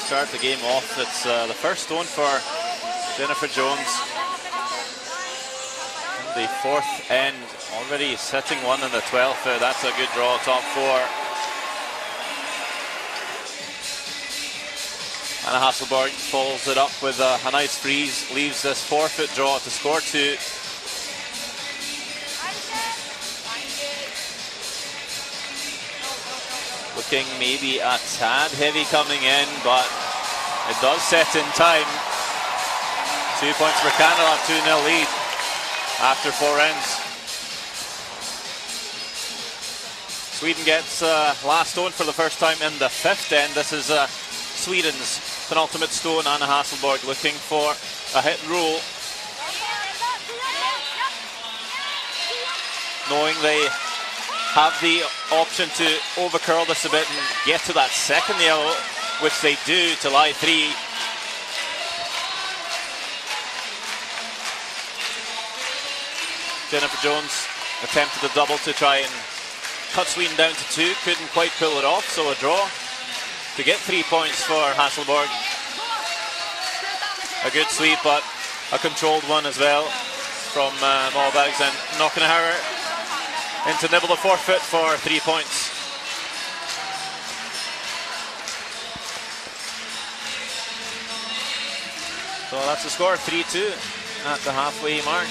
start the game off. It's the first stone for Jennifer Jones. The 4th end, already setting one in the 12th. That's a good draw, top 4. Anna Hasselborg follows it up with a nice freeze, leaves this 4-foot draw to score 2. Looking maybe a tad heavy coming in, but it does set in time. 2 points for Canada, 2-0 lead after 4 ends. Sweden gets last stone for the first time in the 5th end. This is Sweden's penultimate stone. Anna Hasselborg looking for a hit and roll. Knowing they have the option to overcurl this a bit and get to that second yellow, which they do to lie 3. Jennifer Jones attempted a double to try and cut Sweden down to 2, couldn't quite pull it off, so a draw to get 3 points for Hasselborg. A good sweep, but a controlled one as well from Malbags, and Knockenhauer into nibble the forfeit for 3 points. So that's the score, 3-2 at the halfway mark.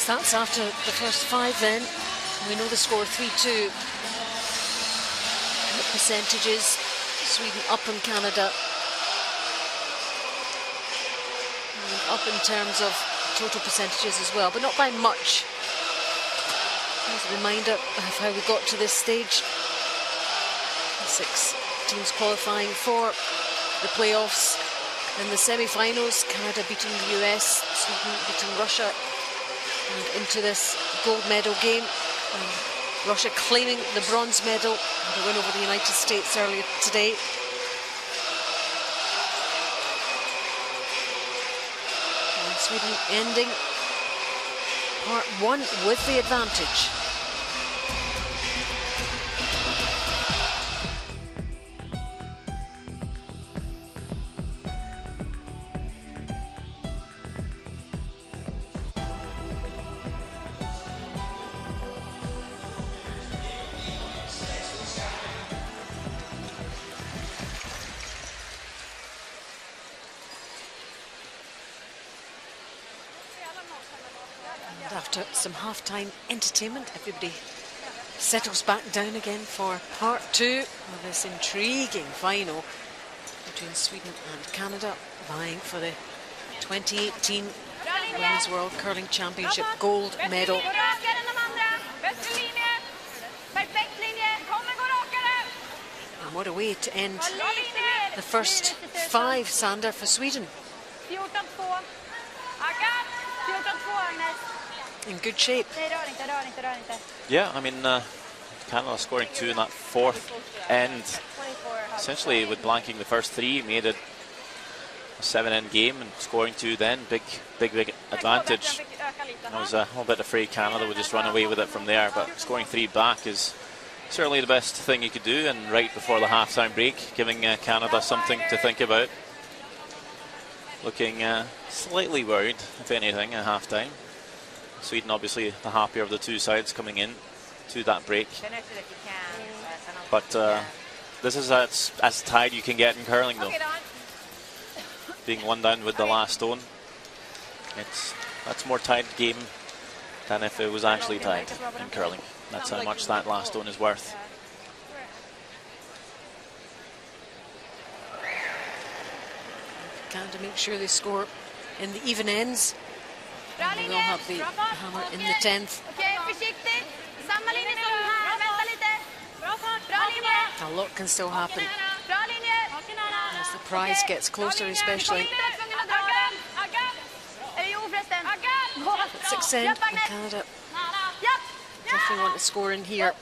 That's after the first 5 then. We know the score 3-2. The percentages, Sweden up in Canada. And up in terms of total percentages as well, but not by much. As a reminder of how we got to this stage. 6 teams qualifying for the playoffs. In the semi-finals, Canada beating the US, Sweden beating Russia. And into this gold medal game, Russia claiming the bronze medal, the win over the United States earlier today. And Sweden ending part 1 with the advantage. After some half-time entertainment, everybody settles back down again for part 2 of this intriguing final between Sweden and Canada, vying for the 2018 Women's World Curling Championship gold medal. And what a way to end the first 5, Sander, for Sweden. In good shape. Yeah, I mean, Canada scoring 2 in that 4th end. Essentially, with blanking the first 3, made it a 7-end game, and scoring 2 then, big advantage. I was a little bit afraid Canada would just run away with it from there, but scoring 3 back is certainly the best thing you could do, and right before the half-time break, giving Canada something to think about. Looking slightly worried, if anything, at half-time. Sweden obviously the happier of the 2 sides coming in to that break. But this is as tied you can get in curling though. Being 1 down with the last stone. That's more tied game than if it was actually tied in curling. That's how much that last stone is worth. Canada make sure they score in the even ends. And they will have the hammer in the 10th. A lot can still happen as the prize gets closer, especially. At 6 end, and Canada definitely want to score in here.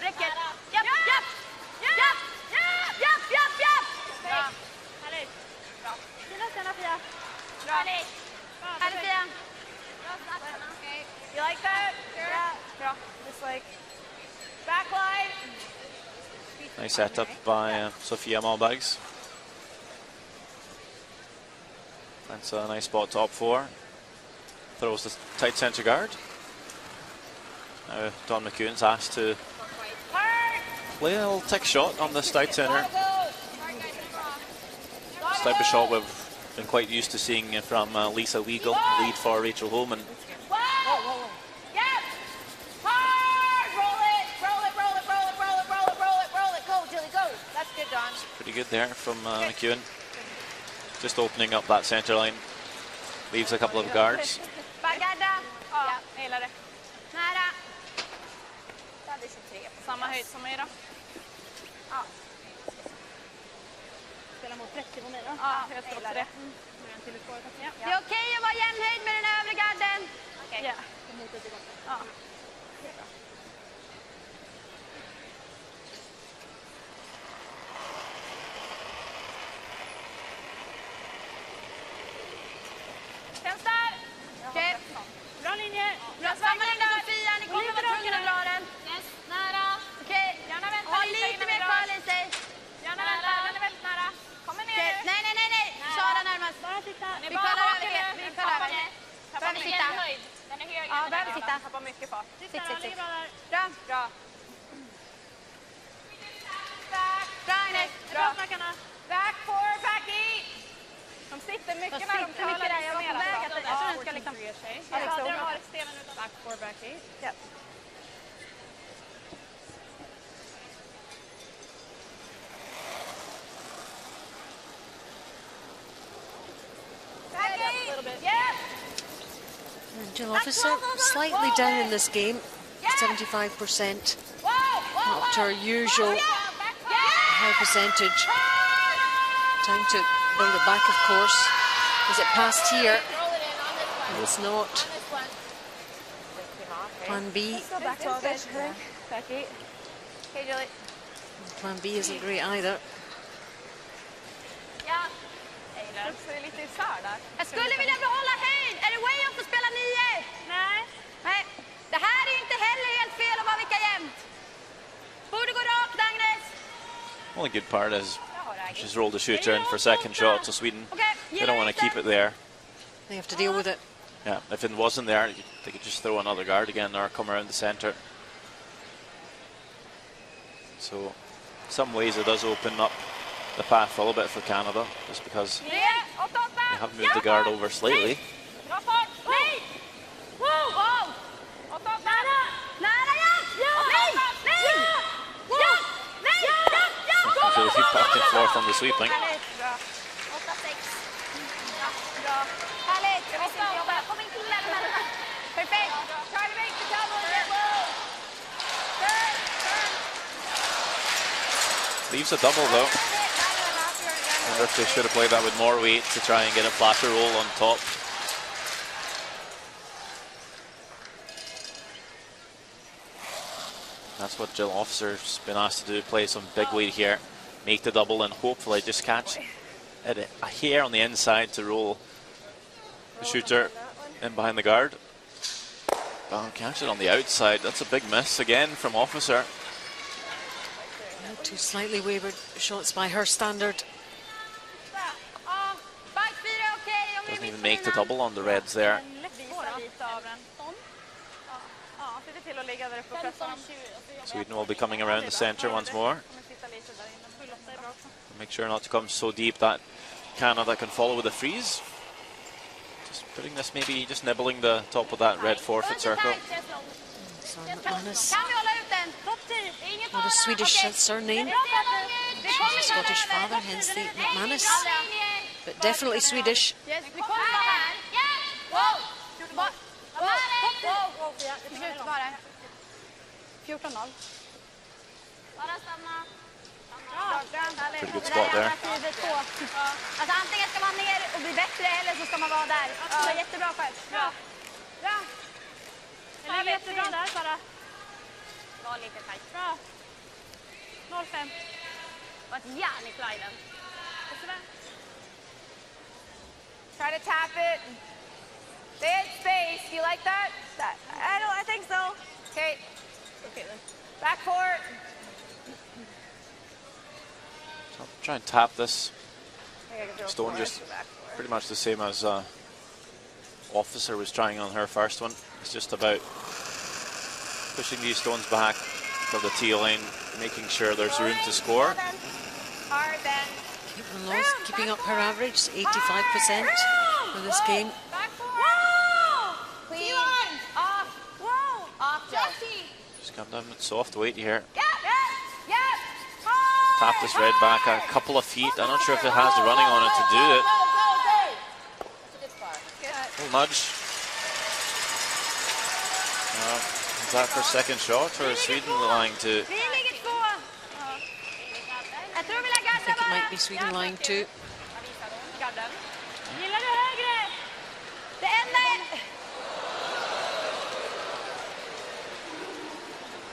You like that? Yeah. Just like backline. Nice setup by Sofia Malbags. That's a nice spot top 4. Throws the tight centre guard. Now Don McEwen's asked to play a little tick shot on this tight centre. type of shot we've been quite used to seeing from Lisa Weigel, lead for Rachel Holman. Whoa! Yep! Hard! Roll it! Roll it, roll it, roll it, roll it, roll it, roll it, roll it. Go, Jilly, go. That's good, Dawn. Pretty good there from McEwen. Just opening up that center line. Leaves a couple of guards. Baggarda. Ja, jag gillar det. Nära. Där hade 23. Samma höjd som mig då. Ja. Spela mot 30 på mig då. Ja, jag ska också det. Det är okej att vara jämnhöjd med den övre garden. Okej. Ja. Ja. Vänster. Okej. Bra linje. Bra, samma linje Sofia. Ni kommer vara tvungna att dra den. Yes, nära. Okej. Gärna vänta Ha lite lite innan mer vi kvar drar. i sig. Gärna vänta, den är väldigt nära. Kommer ner Okej. nu. Nej, nej, nej, nej. Sara närmast. Bara titta. Vi kollar över. Vi kollar över. Behöver sitta. Den är högre. Ja, behöver sitta. Tappar mycket fart. Sitt, sitt, sitt. Bra där. Bra. Bra. Bra, Agnes. Bra snackarna. Back 4, back 8. De sitter mycket De när de sitter mycket curlar. där, jag De är på menar. väg att- Jag tror den ska liksom... Ja, Ja, liksom. de har stenen utan. Back 4, back 8. Ja. Back 8. Yes. Jill Officer slightly down in this game, 75%. Whoa, whoa, Not to her usual high percentage. Time to build it back, of course. Is it past here? It's not. Plan B. Back 12-ish, I think. Back 8. Okay, Julie. Plan B isn't great either. Ja. Det är lite isär där. Jag skulle vilja behålla höjd. Är det way off att spela 9? Nej. Nej. Det här är inte heller helt fel att vara vicka jämnt. Borde gå rakt, Agnes. Only good part is she's rolled the shooter in for second shot, so Sweden, they don't want to keep it there. They have to deal with it. Yeah, if it wasn't there, they could just throw another guard again or come around the center. So, in some ways it does open up the path a little bit for Canada, just because they have moved the guard over slightly. Bra fart. Nej. Wow. Wow. Nära. Nära, ja. Nej. Nej. Ja. Nej. Ja. So they keep back and forth on the sweeping. 8-6. Bra. Härligt. Jag visste inte jobba. Kom in till den. Perfekt. Try to make the double. Get low. Turn. Leaves a double though. I wonder if they should have played that with more weight to try and get a flatter roll on top. That's what Jill Officer's been asked to do, play some big weight here, make the double and hopefully just catch it a hair on the inside to roll the shooter in behind the guard. Oh, catch it on the outside. That's a big miss again from Officer. Two slightly wavered shots by her standard. Doesn't even make the double on the reds there. Sweden will be coming around the center once more. Make sure not to come so deep that Canada can follow with a freeze. Just putting this, maybe just nibbling the top of that red forfeit circle. McManus, not a Swedish surname, Scottish father, hence the McManus, but definitely Swedish. Yes, vi kommer här. Wow! Slut bara. 14-0. Bara stanna. Pretty good spot there. Alltså antingen ska man ner och bli bättre eller så ska man vara där. Det var jättebra själv. Bra. Bra. Det ligger jättebra där, Sara. Var lite tajt. Bra. 0-5. Var ett järn i sliden. Try to tap it. Stay at space. Do you like that? I think so. Okay. Okay then. Back four. So try and tap this stone, just pretty much the same as Officer was trying on her first one. It's just about pushing these stones back to the tee line, making sure there's room to score. Hard then. Caitlin Laws keeping up her average, 85% for this game. Back four. Clean. Off. Whoa. Off, Joe. Jesse. Just come down with soft weight here. Yep. Tap this red back a couple of feet. I'm not sure if it has the running on it to do it. That's a good spot. Little nudge. Is that for second shot or is Sweden lying to? Vi ligger två. Jag tror vi lägger I think it might be Sweden line 2. Gillar du högre? Det enda är...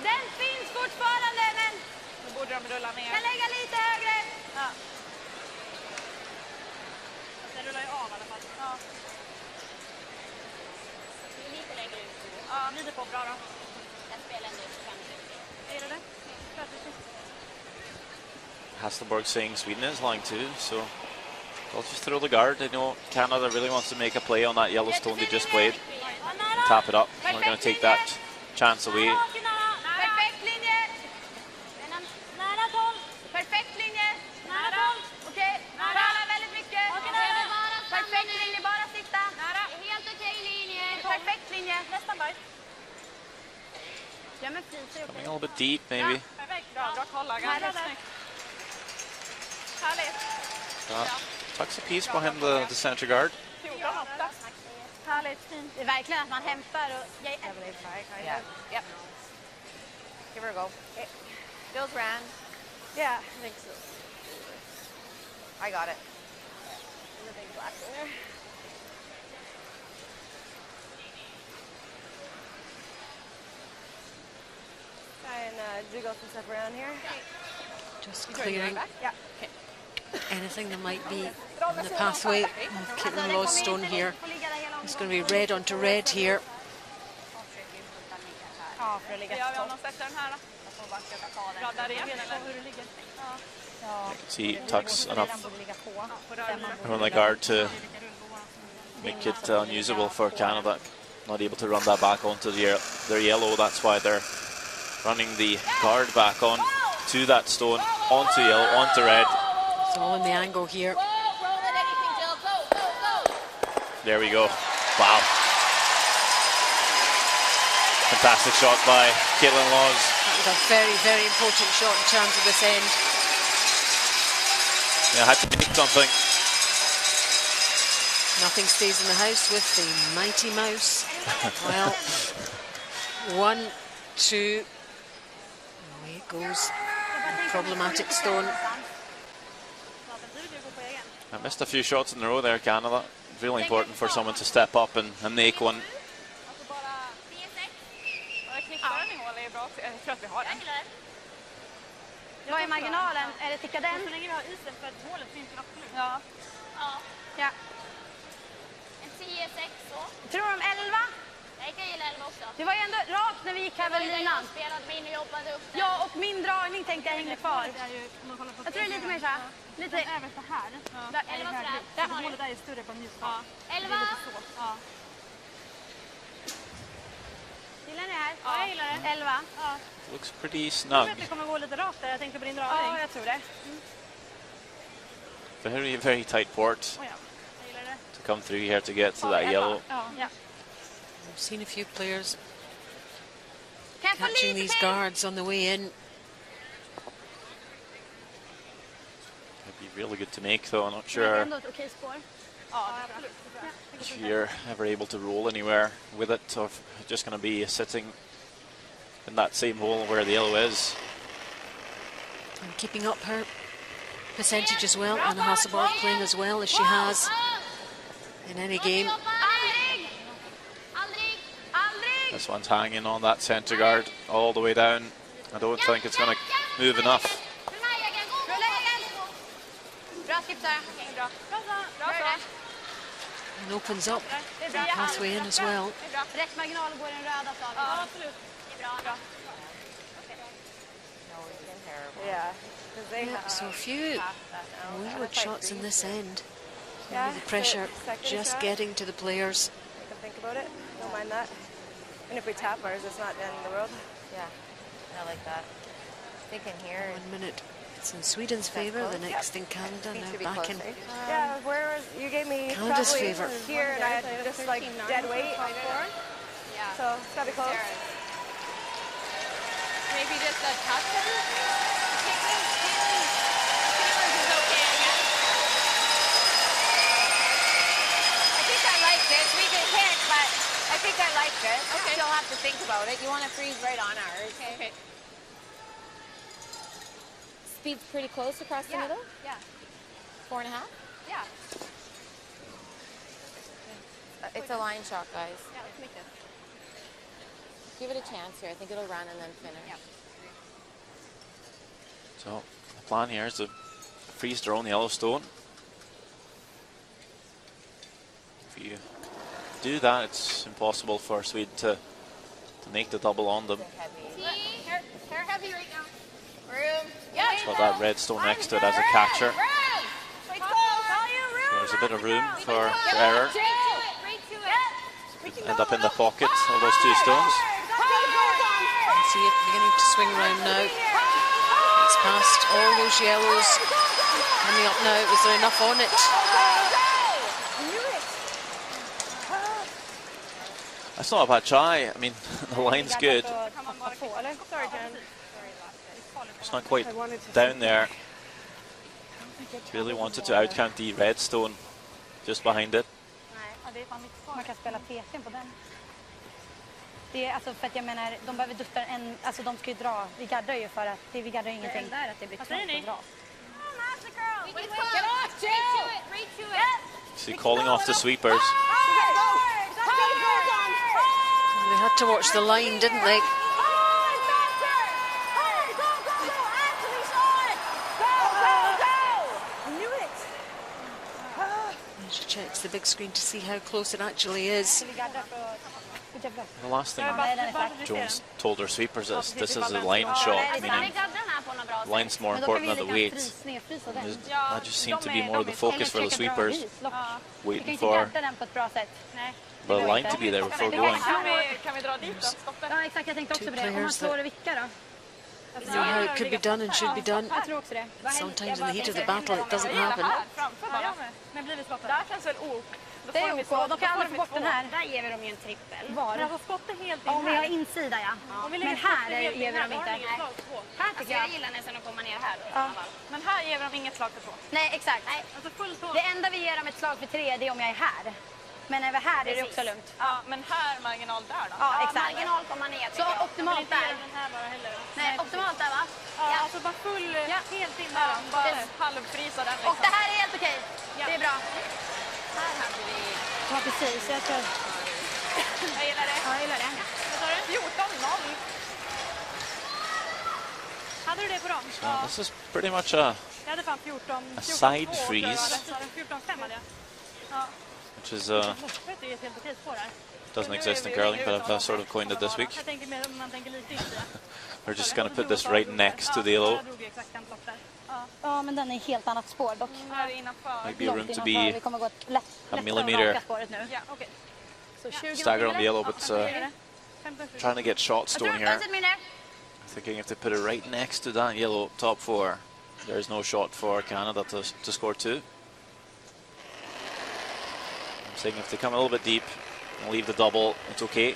Den finns fortfarande, men... Nu borde de rulla ner. Kan lägga lite högre. Ja. Den rullar ju av i alla fall. Ja. Lite längre ut. Ja, lite på. Bra då. Jag spelar ändå 25 minuter. Är det det? Hasselborg saying Sweden is lying too, so they'll just throw the guard. They know Canada really wants to make a play on that Yellowstone they just played. Tap it up. They're going to take that chance away. Perfekt linje. Nära 12. Perfekt linje. Nära 12. Okej. Nära väldigt mycket. Perfekt linje. Bara sikta. Nära. Helt okej linje. Perfekt linje. Nästan bajs. Ja, men fryser Coming a little bit deep, maybe. Perfekt. Bra koll. Ganska snyggt. Härligt. Tucks a piece behind the center guard. 14-8. Härligt, fint. Det är verkligen att man hämtar och... Yeah. Yep. Give her a go. Bill's ran. Yeah, I think so. I got it. There's a big black in there. Try and jiggle some stuff around here. Just clearing Yeah. anything that might be in the pathway of Caitlin Law's stone here. It's going to be red onto red here. Ja, för att ligga Ja, vi har någon sätter den här då. Radar igen eller hur det ligger. You can see Tucks enough on the guard to make it unusable for Canada. Not able to run that back onto their yellow. That's why they're running the guard back on to that stone, onto yellow, onto red. It's all in the angle here. There we go. Wow. Fantastic shot by Caitlin Laws. That was a very, very important shot in terms of this end. Yeah, had to make something. Nothing stays in the house with the mighty mouse. Well, 1, 2. Away it goes. Problematic stone. I missed a few shots in a row there, Canada. Really important for someone to step up and make one. Knickaren i hål är bra. Jag tror att vi har den. Vad är marginalen? Är det ticka den? Så länge vi har isen för att hålet finns ju absolut. Ja. Ja. En 10-6 så. Tror de 11? Jag kan gilla 11 också. Det var ju ändå rakt när vi gick här väl linan. Jag spelade min och jobbade upp den. Ja, och min dragning tänkte jag hängde kvar. Jag Jag tror det är lite mer så här. Lite. Även så här. Där. 11 för det. Ja, hålet är ju större på mjukstart. 11. Ja. Gillar ni det här? Ja, jag gillar det. 11. Ja. Looks pretty Jag snug. tror att det kommer gå lite rakt där. Jag tänkte på din dragning. Ja, jag tror det. Very, very tight port Oh, ja. Jag gillar det. to come through here to get to that yellow. Ja. I've seen a few players Kan jag få catching lite these till? guards on the way in. It'd be really good to make though. I'm not Det är sure ändå ett okej spår. Ja, absolut. if you're ever able to roll anywhere with it, or if you're just going to be sitting in that same hole where the yellow is. And keeping up her percentage as well. Anna Hasselborg playing as well as she has in any game. Aldrig! Aldrig. Aldrig! This one's hanging on that center guard all the way down. I don't think it's going to move enough. Rulla egen. Rulla egen! Bra skip Sara. Bra. Bra det. And opens up Det är bra. pathway in as well. Det är bra. Rätt marginal går den röda staven. Ja, absolut. Det är bra. Yeah, because they Yeah, have so a few that now. wayward shots in this end. Yeah, Maybe the pressure second just shot. getting to the players. Make them think about it. Don't mind that. And if we tap ours, it's not the end of the world. Yeah, I like that. They can hear. 1 minute It's in Sweden's favour, the next in Canada, Needs now to be back close, in. eh? Yeah, where was you gave me Canada's probably favour. here, and I had just like dead weight. Yeah. So it's gotta be close. Maybe just a touch of it? Caitlin's is okay, I guess. I think I like this. We can hit, but I think I like this. Okay. You'll have to think about it. You want to freeze right on ours. Okay. Speed's pretty close across the middle. Yeah. 4.5. Yeah. It's a line shot, guys. Yeah, let's make this. Give it a chance here. I think it'll run and then finish. Yeah. So the plan here is to freeze their own Yellowstone. If you do that, it's impossible for Sweden to make the double on them. Hair heavy right now. Room. Yeah. It's got that red stone next to it as a catcher. Room. Right close. There's a bit of room for error. Right to it. End up in the pocket of those two stones. See it beginning to swing around now. It's past all those yellows. Coming up now, was there enough on it? That's not a bad try. I mean, the line's good. It's not quite down there. Really wanted to outcount the red stone just behind it. Man kan spela teken på den. Det är alltså för att jag menar, de behöver dutta en, alltså de ska ju dra, vi gaddar ju för att vi gaddar ingenting. Det är att det blir klart att dra. Get off, Jill! Right to it. See, calling off the sweepers. They had to watch the line, didn't they? She checks the big screen to see how close it actually is. The last thing Jones told her sweepers is this is a line shot, meaning line's more important than the weight. That just seemed to be more of the focus for the sweepers, waiting for the line to be there before going. Ja, exakt, jag tänkte också på det. Om man slår och vickar då? You know how it could be done and should be done. Jag tror också det. Sometimes in the heat of the battle it doesn't happen. Men blir vi spottade? Där känns väl ok. Det är OK, de kan aldrig få bort den här. Där ger vi dem ju en trippel. Var? Men alltså skottet helt in Om vi har här. insida, ja. Men här ger vi dem inte. Här tycker jag gillar nästan att komma ner här. Ja. Men här ger vi dem inget slag för 2. Nej, exakt. Alltså full tå. Det enda vi ger dem ett slag för 3 det är om jag är här. Men över här är det också lugnt. Ja, men här marginal där då? Ja, exakt. Marginal komma ner. Så optimalt där. Den här bara heller. Nej, optimalt där va? Ja, alltså bara full, helt in där. Bara halvfrisa den liksom. Och det här är helt okej. Det är bra. Här hade vi... Ja, precis. Jag tror... Jag gillar det. Ja, jag gillar det. Vad sa du? 14-0. Hade du det på dem? So this is pretty much a Jag hade fan 14. A side freeze. 14-5 hade jag. Ja. which is Det är ett helt okej spår här. doesn't exist in curling, but I've sort of coined it this week. Jag tänker mer om man tänker lite insida. We're just gonna put this right next to the yellow. Jag drog ju exakt en plock där. Ja, men den är helt annat spår dock. Här innanför. Might be room to Vi be kommer gå ett lätt a millimeter raka spåret nu. Ja, okej. Så 20 stagger on the yellow, but minuter. trying to get shot stone here. Minuter. Thinking if they put it right next to that yellow top 4, there is no shot for Canada to score 2. I'm saying if they come a little bit deep and leave the double, it's okay.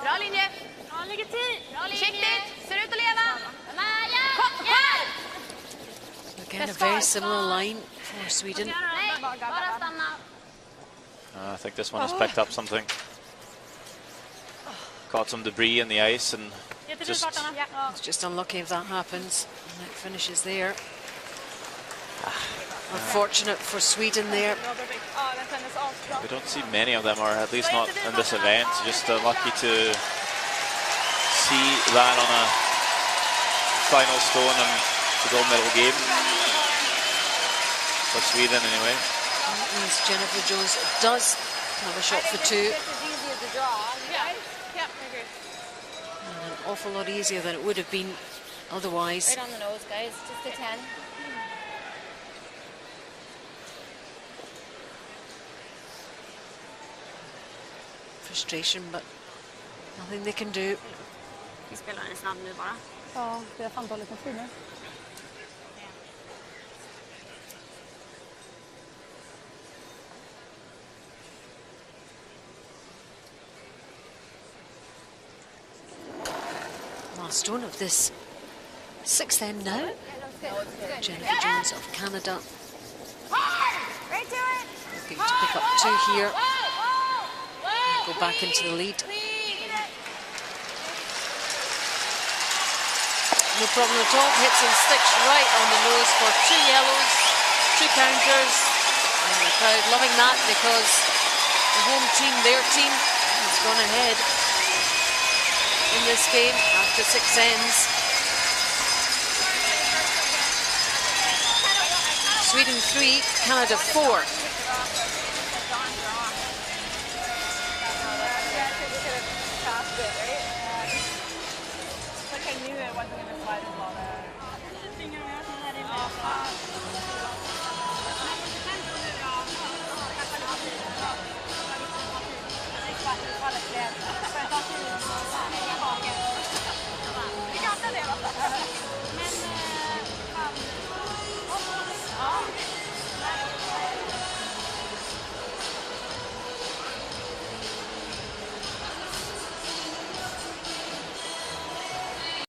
Bra linje. Ja, ligger 10. Bra linje. Försiktigt. Ser ut att leva. Maja! Again, a very similar line for Sweden. Nej, bara stanna. I think this one has picked up something. Caught some debris in the ice and just It's just unlucky if that happens. And it finishes there. Unfortunate for Sweden there. Ja, den kändes asbra. we don't see many of them, or at least not in this event. Just lucky to see that on a final stone and the gold medal game for Sweden anyway. That means Jennifer Jones does have a shot for 2. This is easier to draw. Yeah, I agree. And an awful lot easier than it would have been otherwise. Right on the nose, guys. Just a 10. Frustration, but nothing they can do. Vi spelar en snabb nu bara. Ja, vi har fan dåligt med tid nu. Milestone of this 6th end now. Jennifer Jones of Canada Right to it. looking to pick up 2 here. Go back into the lead. No problem at all. Hits and sticks right on the nose for 2 yellows, 2 counters. And the crowd loving that because the home team, their team, has gone ahead in this game after 6 ends. Sweden 3, Canada 4.